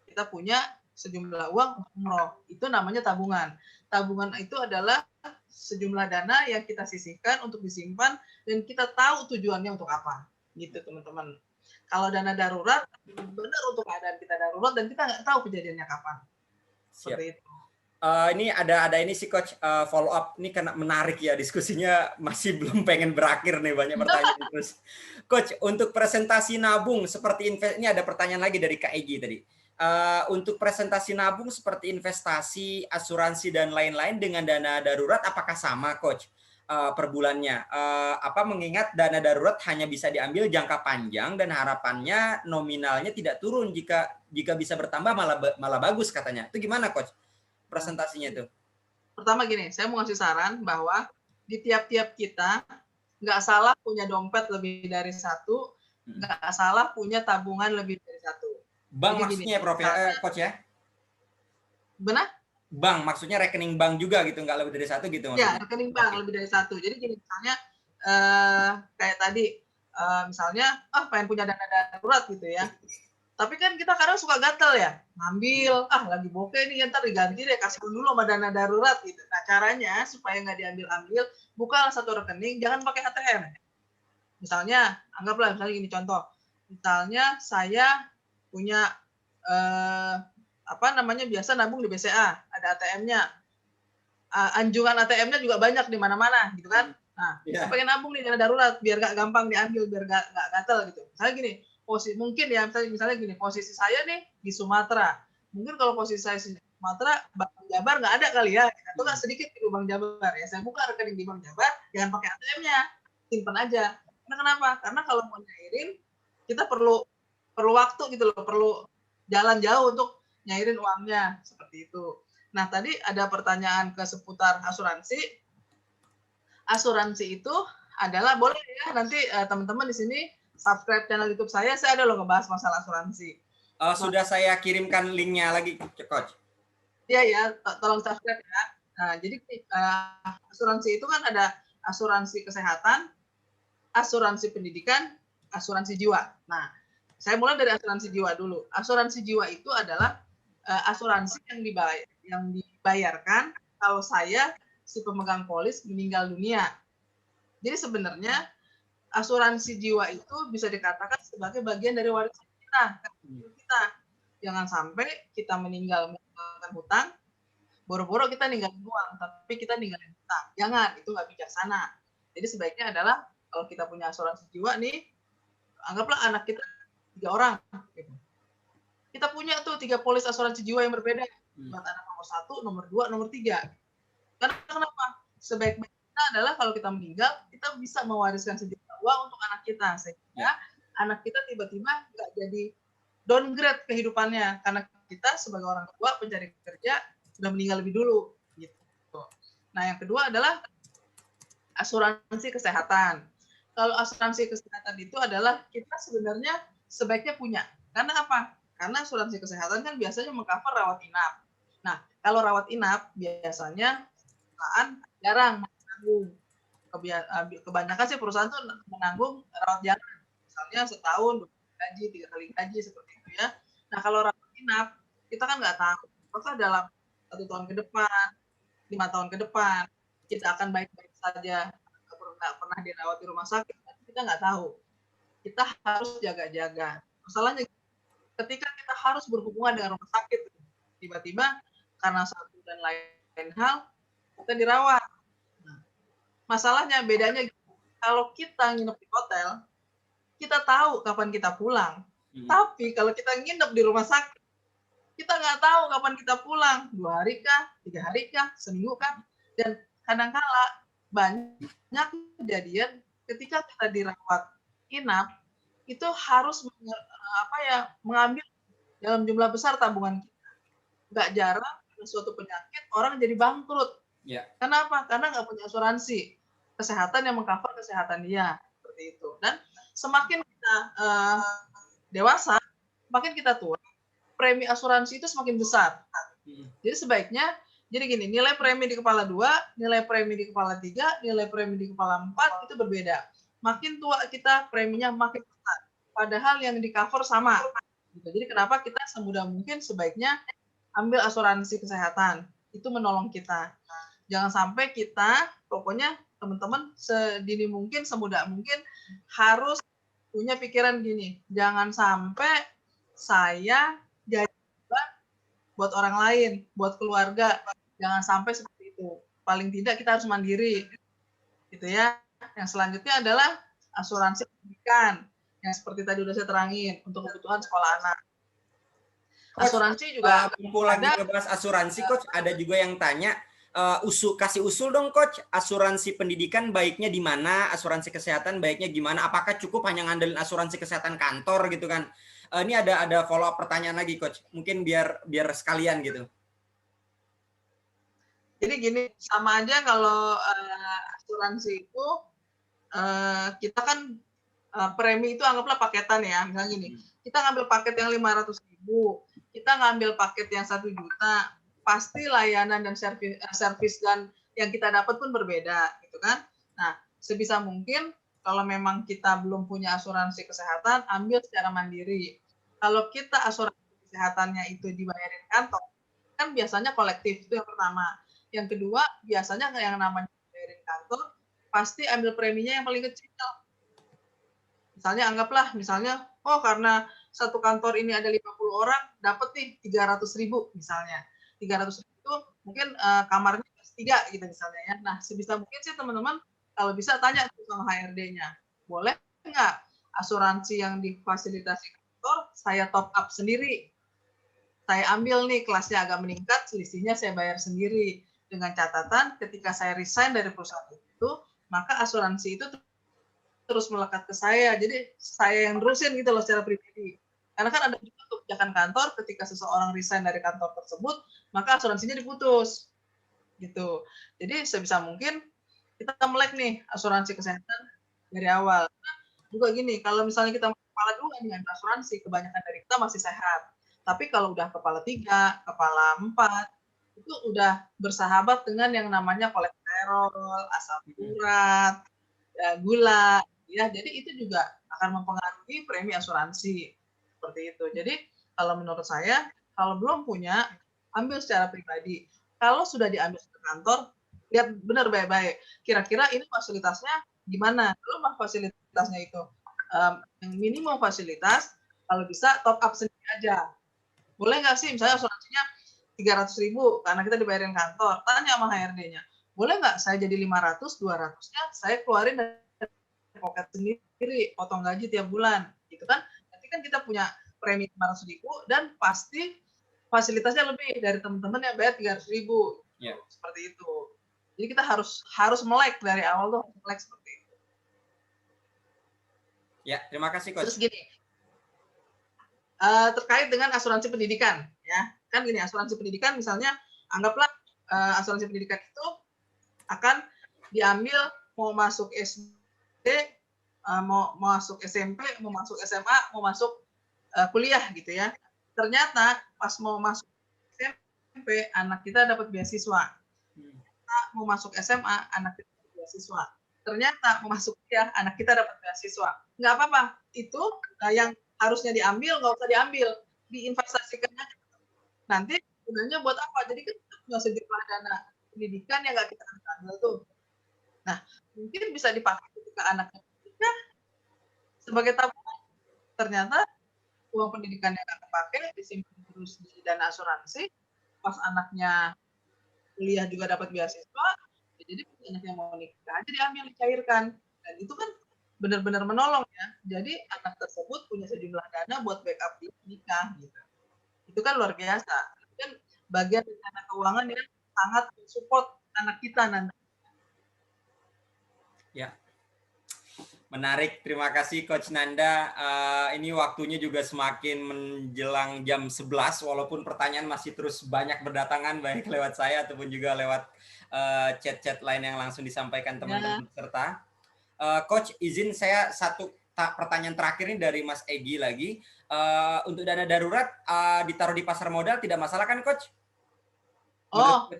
kita punya sejumlah uang untuk umroh. Itu namanya tabungan. Tabungan itu adalah sejumlah dana yang kita sisihkan untuk disimpan dan kita tahu tujuannya untuk apa. Gitu teman-teman. Kalau dana darurat, benar untuk keadaan kita darurat dan kita nggak tahu kejadiannya kapan. Siap. Seperti itu. Ini ada ini sih coach, follow up ini karena menarik ya, diskusinya masih belum pengen berakhir nih, banyak pertanyaan terus. Coach, untuk presentasi nabung seperti ini ada pertanyaan lagi dari Kak Egi tadi. Untuk presentasi nabung seperti investasi, asuransi dan lain-lain dengan dana darurat apakah sama coach per bulannya? Mengingat dana darurat hanya bisa diambil jangka panjang dan harapannya nominalnya tidak turun, jika bisa bertambah malah bagus katanya. Itu gimana coach presentasinya itu? Pertama gini, saya mau ngasih saran bahwa di tiap-tiap kita nggak salah punya dompet lebih dari satu, nggak salah punya tabungan lebih dari satu. Bank maksudnya Prof ya, coach ya? Benar? Bank, maksudnya rekening bank juga gitu, nggak lebih dari satu gitu maksudnya? Ya, rekening bank lebih dari satu. Jadi gini, misalnya kayak tadi, misalnya, pengen punya dana darurat gitu ya. Tapi kan kita kadang suka gatel ya, ngambil, lagi bokeh ini ntar diganti deh, kasih dulu sama dana darurat gitu. Nah caranya supaya nggak diambil-ambil, buka satu rekening, jangan pakai ATM. Misalnya, anggaplah misalnya gini contoh, misalnya saya punya biasa nabung di BCA, ada ATM-nya. Anjungan ATM-nya juga banyak di mana-mana gitu kan. Nah, saya pengen nabung nih dana darurat biar nggak gampang diambil, biar nggak gatel gitu. Misalnya gini, mungkin ya misalnya gini, posisi saya nih di Sumatera. Mungkin kalau posisi saya di Sumatera, Bank Jabar nggak ada kali ya. Atau nggak sedikit di Bank Jabar ya. Saya buka rekening di Bank Jabar, jangan pakai ATM-nya, simpan aja. Karena kenapa? Karena kalau mau nyairin, kita perlu waktu gitu loh, perlu jalan jauh untuk nyairin uangnya seperti itu. Nah, tadi ada pertanyaan ke seputar asuransi. Asuransi itu adalah, boleh ya nanti teman-teman di sini subscribe channel YouTube saya ada loh ngebahas masalah asuransi. Sudah saya kirimkan linknya lagi, coach. Iya ya, tolong subscribe ya. Nah, jadi asuransi itu kan ada asuransi kesehatan, asuransi pendidikan, asuransi jiwa. Nah, saya mulai dari asuransi jiwa dulu. Asuransi jiwa itu adalah asuransi yang dibayarkan kalau saya si pemegang polis meninggal dunia. Jadi sebenarnya asuransi jiwa itu bisa dikatakan sebagai bagian dari warisan kita. Jangan sampai kita meninggal meninggalkan hutang, boro-boro kita ninggalin uang, tapi kita ninggalin hutang. Jangan, itu nggak bijaksana. Jadi sebaiknya adalah kalau kita punya asuransi jiwa nih, anggaplah anak kita 3 orang. Gitu. Kita punya tuh 3 polis asuransi jiwa yang berbeda. Buat anak nomor 1, nomor 2, nomor 3. Karena kenapa? Sebaik-baiknya kita adalah kalau kita meninggal, kita bisa mewariskan sejumlah uang untuk anak kita. Sehingga anak kita tiba-tiba nggak jadi downgrade kehidupannya. Karena kita sebagai orang tua pencari kerja sudah meninggal lebih dulu. Gitu. Nah, yang kedua adalah asuransi kesehatan. Kalau asuransi kesehatan itu adalah kita sebenarnya sebaiknya punya. Karena apa? Karena asuransi kesehatan kan biasanya mengcover rawat inap. Nah, kalau rawat inap biasanya perusahaan jarang menanggung. Kebanyakan sih perusahaan tuh menanggung rawat jalan. Misalnya setahun, 2 kali gaji, 3 kali gaji, seperti itu ya. Nah, kalau rawat inap, kita kan nggak tahu. Apakah dalam 1 tahun ke depan, 5 tahun ke depan, kita akan baik-baik saja, nggak pernah dirawat di rumah sakit, kita nggak tahu. Kita harus jaga-jaga. Masalahnya ketika kita harus berhubungan dengan rumah sakit, tiba-tiba karena satu dan lain hal, kita dirawat. Nah, masalahnya bedanya, kalau kita nginep di hotel, kita tahu kapan kita pulang. Tapi kalau kita nginep di rumah sakit, kita nggak tahu kapan kita pulang. 2 hari kah? 3 hari kah? Seminggu kah? Dan kadang-kala banyak kejadian ketika kita dirawat inap, itu harus mengambil dalam jumlah besar tabungan kita. Nggak jarang ada suatu penyakit orang jadi bangkrut. Ya. Kenapa? Karena nggak punya asuransi kesehatan yang mengcover kesehatan dia, seperti itu. Dan semakin kita dewasa, semakin kita tua, premi asuransi itu semakin besar. Jadi sebaiknya, jadi gini, nilai premi di kepala 2, nilai premi di kepala 3, nilai premi di kepala 4 itu berbeda. Makin tua kita, preminya makin besar. Padahal yang di cover sama. Jadi kenapa kita semudah mungkin sebaiknya ambil asuransi kesehatan. Itu menolong kita. Jangan sampai kita, pokoknya teman-teman sedini mungkin, semudah mungkin harus punya pikiran gini. Jangan sampai saya jadi beban buat orang lain, buat keluarga. Jangan sampai seperti itu. Paling tidak kita harus mandiri. Gitu ya. Yang selanjutnya adalah asuransi pendidikan. Yang seperti tadi udah saya terangin untuk kebutuhan sekolah anak. Asuransi juga kumpul lagi ngebahas asuransi, Coach. Ada juga yang tanya, kasih usul dong, Coach. Asuransi pendidikan baiknya di mana? Asuransi kesehatan baiknya gimana? Apakah cukup hanya ngandelin asuransi kesehatan kantor gitu kan? Ini ada follow up pertanyaan lagi, Coach. Mungkin biar sekalian gitu. Jadi gini, sama aja kalau asuransi itu kita kan premi itu anggaplah paketan ya. Misalnya gini, kita ngambil paket yang 500.000, kita ngambil paket yang 1 juta, pasti layanan dan servis dan yang kita dapat pun berbeda, gitu kan? Nah, sebisa mungkin kalau memang kita belum punya asuransi kesehatan, ambil secara mandiri. Kalau kita asuransi kesehatannya itu dibayarin kantor, kan biasanya kolektif, itu yang pertama. Yang kedua, biasanya yang namanya dibayarin kantor, pasti ambil preminya yang paling kecil. Misalnya anggaplah, karena satu kantor ini ada 50 orang, dapat nih 300.000 misalnya. 300.000 itu mungkin kamarnya 3 gitu misalnya ya. Nah, sebisa mungkin sih teman-teman kalau bisa tanya sama HRD-nya. Boleh nggak asuransi yang difasilitasi kantor saya top up sendiri? Saya ambil nih kelasnya agak meningkat, selisihnya saya bayar sendiri. Dengan catatan ketika saya resign dari perusahaan itu, maka asuransi itu terus melekat ke saya. Jadi saya yang nerusin gitu loh secara pribadi. Karena kan ada juga kebijakan kantor ketika seseorang resign dari kantor tersebut, maka asuransinya diputus. Gitu. Jadi sebisa mungkin kita melek nih asuransi kesehatan dari awal. Nah, juga gini, kalau misalnya kita kepala 2 dengan asuransi, kebanyakan dari kita masih sehat. Tapi kalau udah kepala 3, kepala 4, itu udah bersahabat dengan yang namanya kolesterol, asam urat, gula, ya. Jadi itu juga akan mempengaruhi premi asuransi seperti itu. Jadi kalau menurut saya, kalau belum punya, ambil secara pribadi. Kalau sudah diambil ke kantor, lihat benar baik-baik. Kira-kira ini fasilitasnya gimana? Kalau fasilitasnya itu yang minimum fasilitas, kalau bisa top up sendiri aja. Boleh nggak sih misalnya asuransinya 300.000 karena kita dibayarin kantor, tanya sama HRD-nya. Boleh nggak saya jadi 500, 200-nya saya keluarin dari pocket sendiri, potong gaji tiap bulan, gitu kan? Nanti kan kita punya premi 500.000 dan pasti fasilitasnya lebih dari teman-teman yang bayar 300.000. Yeah. Seperti itu. Jadi kita harus melek dari awal tuh, melek seperti itu. Ya, terima kasih, Coach. Terus gini, terkait dengan asuransi pendidikan, ya kan gini, asuransi pendidikan misalnya anggaplah asuransi pendidikan itu akan diambil mau masuk SD, mau masuk SMP, mau masuk SMA, mau masuk kuliah gitu ya. Ternyata pas mau masuk SMP anak kita dapat beasiswa. Ternyata mau masuk SMA anak kita dapat beasiswa. Ternyata mau masuk kuliah anak kita dapat beasiswa. Nggak apa-apa, itu yang harusnya diambil nggak usah diambil, diinvestasikan aja. Nanti gunanya buat apa? Jadi kan kita punya sejumlah dana pendidikan yang nggak kita ambil tuh. Nah, mungkin bisa dipakai ketika anaknya menikah sebagai tabungan. Ternyata uang pendidikannya nggak kepake, disimpan terus di dana asuransi. Pas anaknya kuliah juga dapat beasiswa, jadi anaknya mau nikah aja diambil, dicairkan. Dan itu kan benar-benar menolong ya. Jadi anak tersebut punya sejumlah dana buat backup di nikah gitu. Itu kan luar biasa. Itu kan bagian rencana keuangan yang sangat mensupport anak kita nanti. Ya. Menarik, terima kasih Coach Nanda. Ini waktunya juga semakin menjelang jam 11, walaupun pertanyaan masih terus banyak berdatangan, baik lewat saya ataupun juga lewat chat-chat lain yang langsung disampaikan teman-teman peserta. Coach, izin saya satu pertanyaan terakhir ini dari Mas Egi lagi. Untuk dana darurat ditaruh di pasar modal tidak masalah kan, Coach? Oh,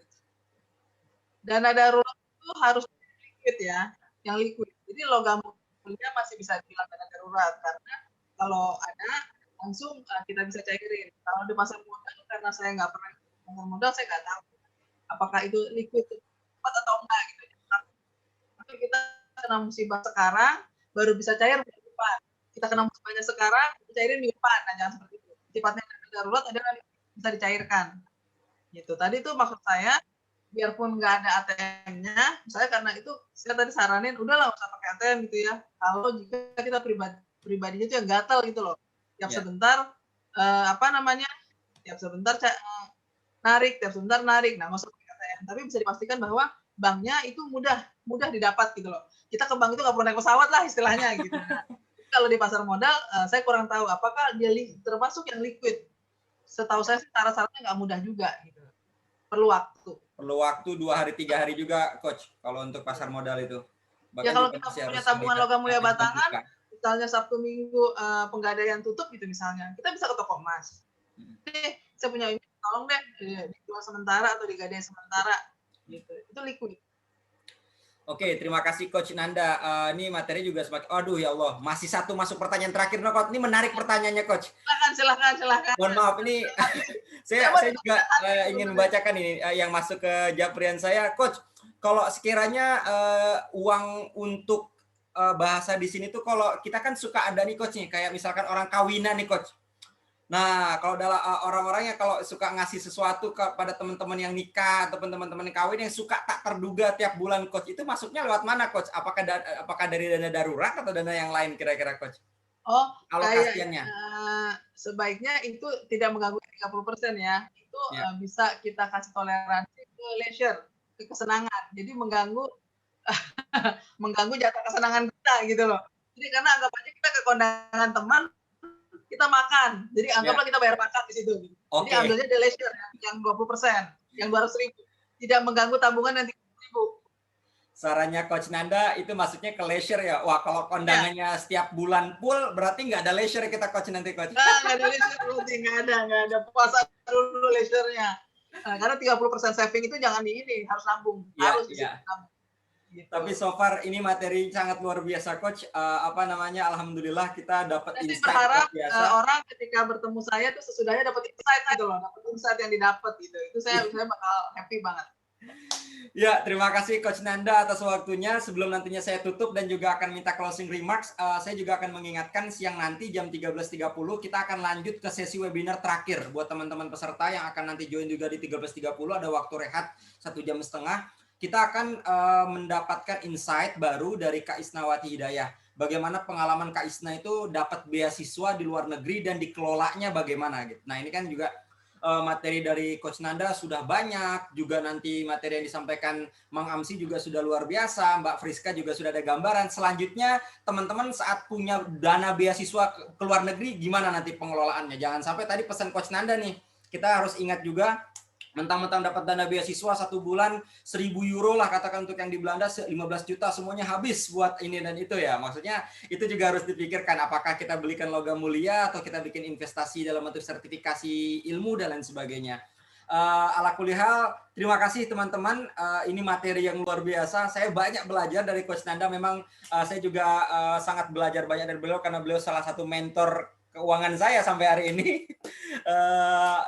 dana darurat itu harus liquid ya, yang liquid. Jadi logam mulia masih bisa dibilang dana darurat karena kalau ada langsung kita bisa cairin. Kalau di pasar modal karena saya nggak pernah pasar modal, saya nggak tahu apakah itu liquid cepat atau enggak gitu. Tapi kita kena musibah sekarang baru bisa cair minggu depan. Kita kena musibahnya sekarang, cairin minggu depan. Nah, jangan seperti itu. Sifatnya dana darurat adalah bisa dicairkan. Gitu. Tadi itu maksud saya biarpun nggak ada ATM-nya, misalnya karena itu saya tadi saranin udahlah nggak usah pakai ATM gitu ya. Kalau jika kita pribadinya itu yang gatal gitu loh, tiap sebentar tiap sebentar narik, tiap sebentar narik, nah nggak usah pakai ATM. Tapi bisa dipastikan bahwa banknya itu mudah didapat gitu loh. Kita ke bank itu nggak perlu naik pesawat lah istilahnya gitu. Nah, kalau di pasar modal saya kurang tahu apakah dia termasuk yang liquid. Setahu saya syarat-syaratnya nggak mudah juga gitu. Perlu waktu. Perlu waktu 2 hari 3 hari juga, Coach, kalau untuk pasar modal itu. Bahkan ya kalau kita punya tabungan logam mulia batangan, misalnya Sabtu Minggu penggadaian tutup gitu misalnya, kita bisa ke toko emas. Saya punya ini, tolong deh dijual sementara atau digadai sementara, gitu. Itu liquid. Oke, terima kasih Coach Nanda. Ini materi juga semakin. Aduh ya Allah, masih satu masuk pertanyaan terakhir, no, Coach. Ini menarik pertanyaannya, Coach. Silakan. Mohon maaf, ini saya juga ingin membacakan ini yang masuk ke japrian saya, Coach. Kalau sekiranya uang untuk bahasa di sini tuh, kalau kita kan suka ada nih, Coach nih, kayak misalkan orang kawinan nih, Coach. Nah, kalau dalam orang-orang yang kalau suka ngasih sesuatu kepada teman-teman yang nikah ataupun teman-teman yang kawin yang suka tak terduga tiap bulan, Coach, itu masuknya lewat mana, Coach? Apakah dari dana darurat atau dana yang lain kira-kira, Coach? Oh, alokasiannya. Sebaiknya itu tidak mengganggu 30% ya. Itu bisa kita kasih toleransi ke leisure, ke kesenangan. Jadi mengganggu jatah kesenangan kita gitu loh. Jadi karena anggap aja kita ke kondangan teman, kita makan. Jadi anggaplah kita bayar makan di situ. Jadi ambilnya di leisure yang 20%, yang 200.000. Tidak mengganggu tabungan yang 30.000. Sarannya Coach Nanda itu maksudnya ke leisure ya. Wah, kalau kondangannya setiap bulan full berarti nggak ada leisure kita, Coach, nanti, Coach. Nggak ada leisure berarti, nggak ada. Puasa dulu leisure-nya. Karena 30% saving itu jangan harus nambung. Harus nambung. Gitu. Tapi so far ini materi sangat luar biasa, Coach. Alhamdulillah kita dapat insight. Saya berharap orang ketika bertemu saya tuh sesudahnya dapat insight gitu loh, dapat insight yang didapat gitu. Itu saya bakal happy banget. Ya, terima kasih Coach Nanda atas waktunya. Sebelum nantinya saya tutup dan juga akan minta closing remarks, saya juga akan mengingatkan siang nanti jam 13.30 kita akan lanjut ke sesi webinar terakhir buat teman-teman peserta yang akan nanti join juga di 13.30, ada waktu rehat 1,5 jam. Kita akan mendapatkan insight baru dari Kak Isnawati Hidayah. Bagaimana pengalaman Kak Isna itu dapat beasiswa di luar negeri dan dikelolanya bagaimana gitu. Nah, ini kan juga materi dari Coach Nanda sudah banyak, juga nanti materi yang disampaikan Mang Amsi juga sudah luar biasa, Mbak Friska juga sudah ada gambaran. Selanjutnya teman-teman saat punya dana beasiswa ke luar negeri gimana nanti pengelolaannya. Jangan sampai tadi pesan Coach Nanda nih, kita harus ingat juga mentang-mentang dapat dana beasiswa 1 bulan 1.000 euro lah katakan untuk yang di Belanda 15 juta semuanya habis buat ini dan itu ya. Maksudnya itu juga harus dipikirkan apakah kita belikan logam mulia atau kita bikin investasi dalam bentuk sertifikasi ilmu dan lain sebagainya. Ala kulihal, terima kasih teman-teman. Ini materi yang luar biasa. Saya banyak belajar dari Coach Nanda. Memang saya juga sangat belajar banyak dari beliau karena beliau salah satu mentor keuangan saya sampai hari ini.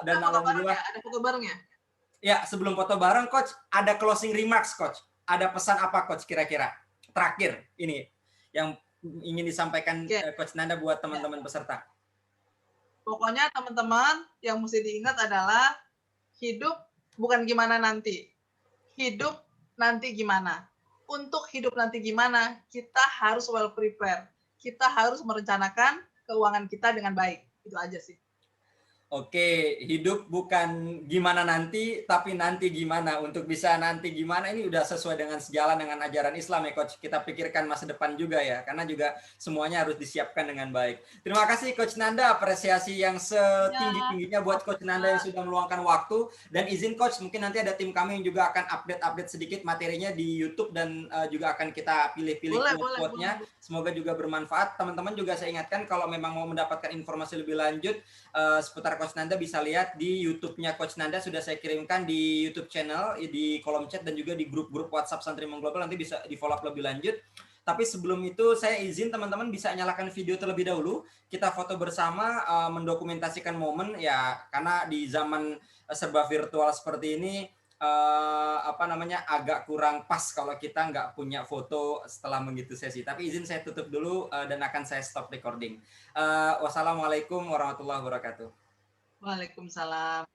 Dan alhamdulillah ada foto bareng ya? Ya, sebelum foto bareng, Coach, ada closing remarks, Coach. Ada pesan apa, Coach, kira-kira? Terakhir, ini yang ingin disampaikan Coach Nanda buat teman-teman peserta. Pokoknya teman-teman yang mesti diingat adalah hidup bukan gimana nanti. Hidup nanti gimana. Untuk hidup nanti gimana, kita harus well prepare. Kita harus merencanakan keuangan kita dengan baik. Itu aja sih. Oke, hidup bukan gimana nanti, tapi nanti gimana. Untuk bisa nanti gimana, ini udah sesuai dengan sejalan dengan ajaran Islam ya, Coach. Kita pikirkan masa depan juga ya, karena juga semuanya harus disiapkan dengan baik. Terima kasih Coach Nanda, apresiasi yang Ya, setinggi-tingginya buat Coach Nanda yang sama-sama. sudah meluangkan waktu. Dan izin Coach, mungkin nanti ada tim kami yang juga akan update-update sedikit materinya di YouTube dan juga akan kita pilih-pilih Boleh, boleh, boleh. quote-quote-nya. Semoga juga bermanfaat. Teman-teman juga saya ingatkan kalau memang mau mendapatkan informasi lebih lanjut, seputar Coach Nanda bisa lihat di YouTube-nya Coach Nanda, sudah saya kirimkan di YouTube channel, di kolom chat dan juga di grup-grup WhatsApp Santri Mengglobal, nanti bisa di-follow up lebih lanjut. Tapi sebelum itu saya izin teman-teman bisa nyalakan video terlebih dahulu. Kita foto bersama mendokumentasikan momen ya, karena di zaman serba virtual seperti ini agak kurang pas kalau kita nggak punya foto setelah mengikuti sesi. Tapi izin saya tutup dulu dan akan saya stop recording. Wassalamualaikum warahmatullahi wabarakatuh. Waalaikumsalam.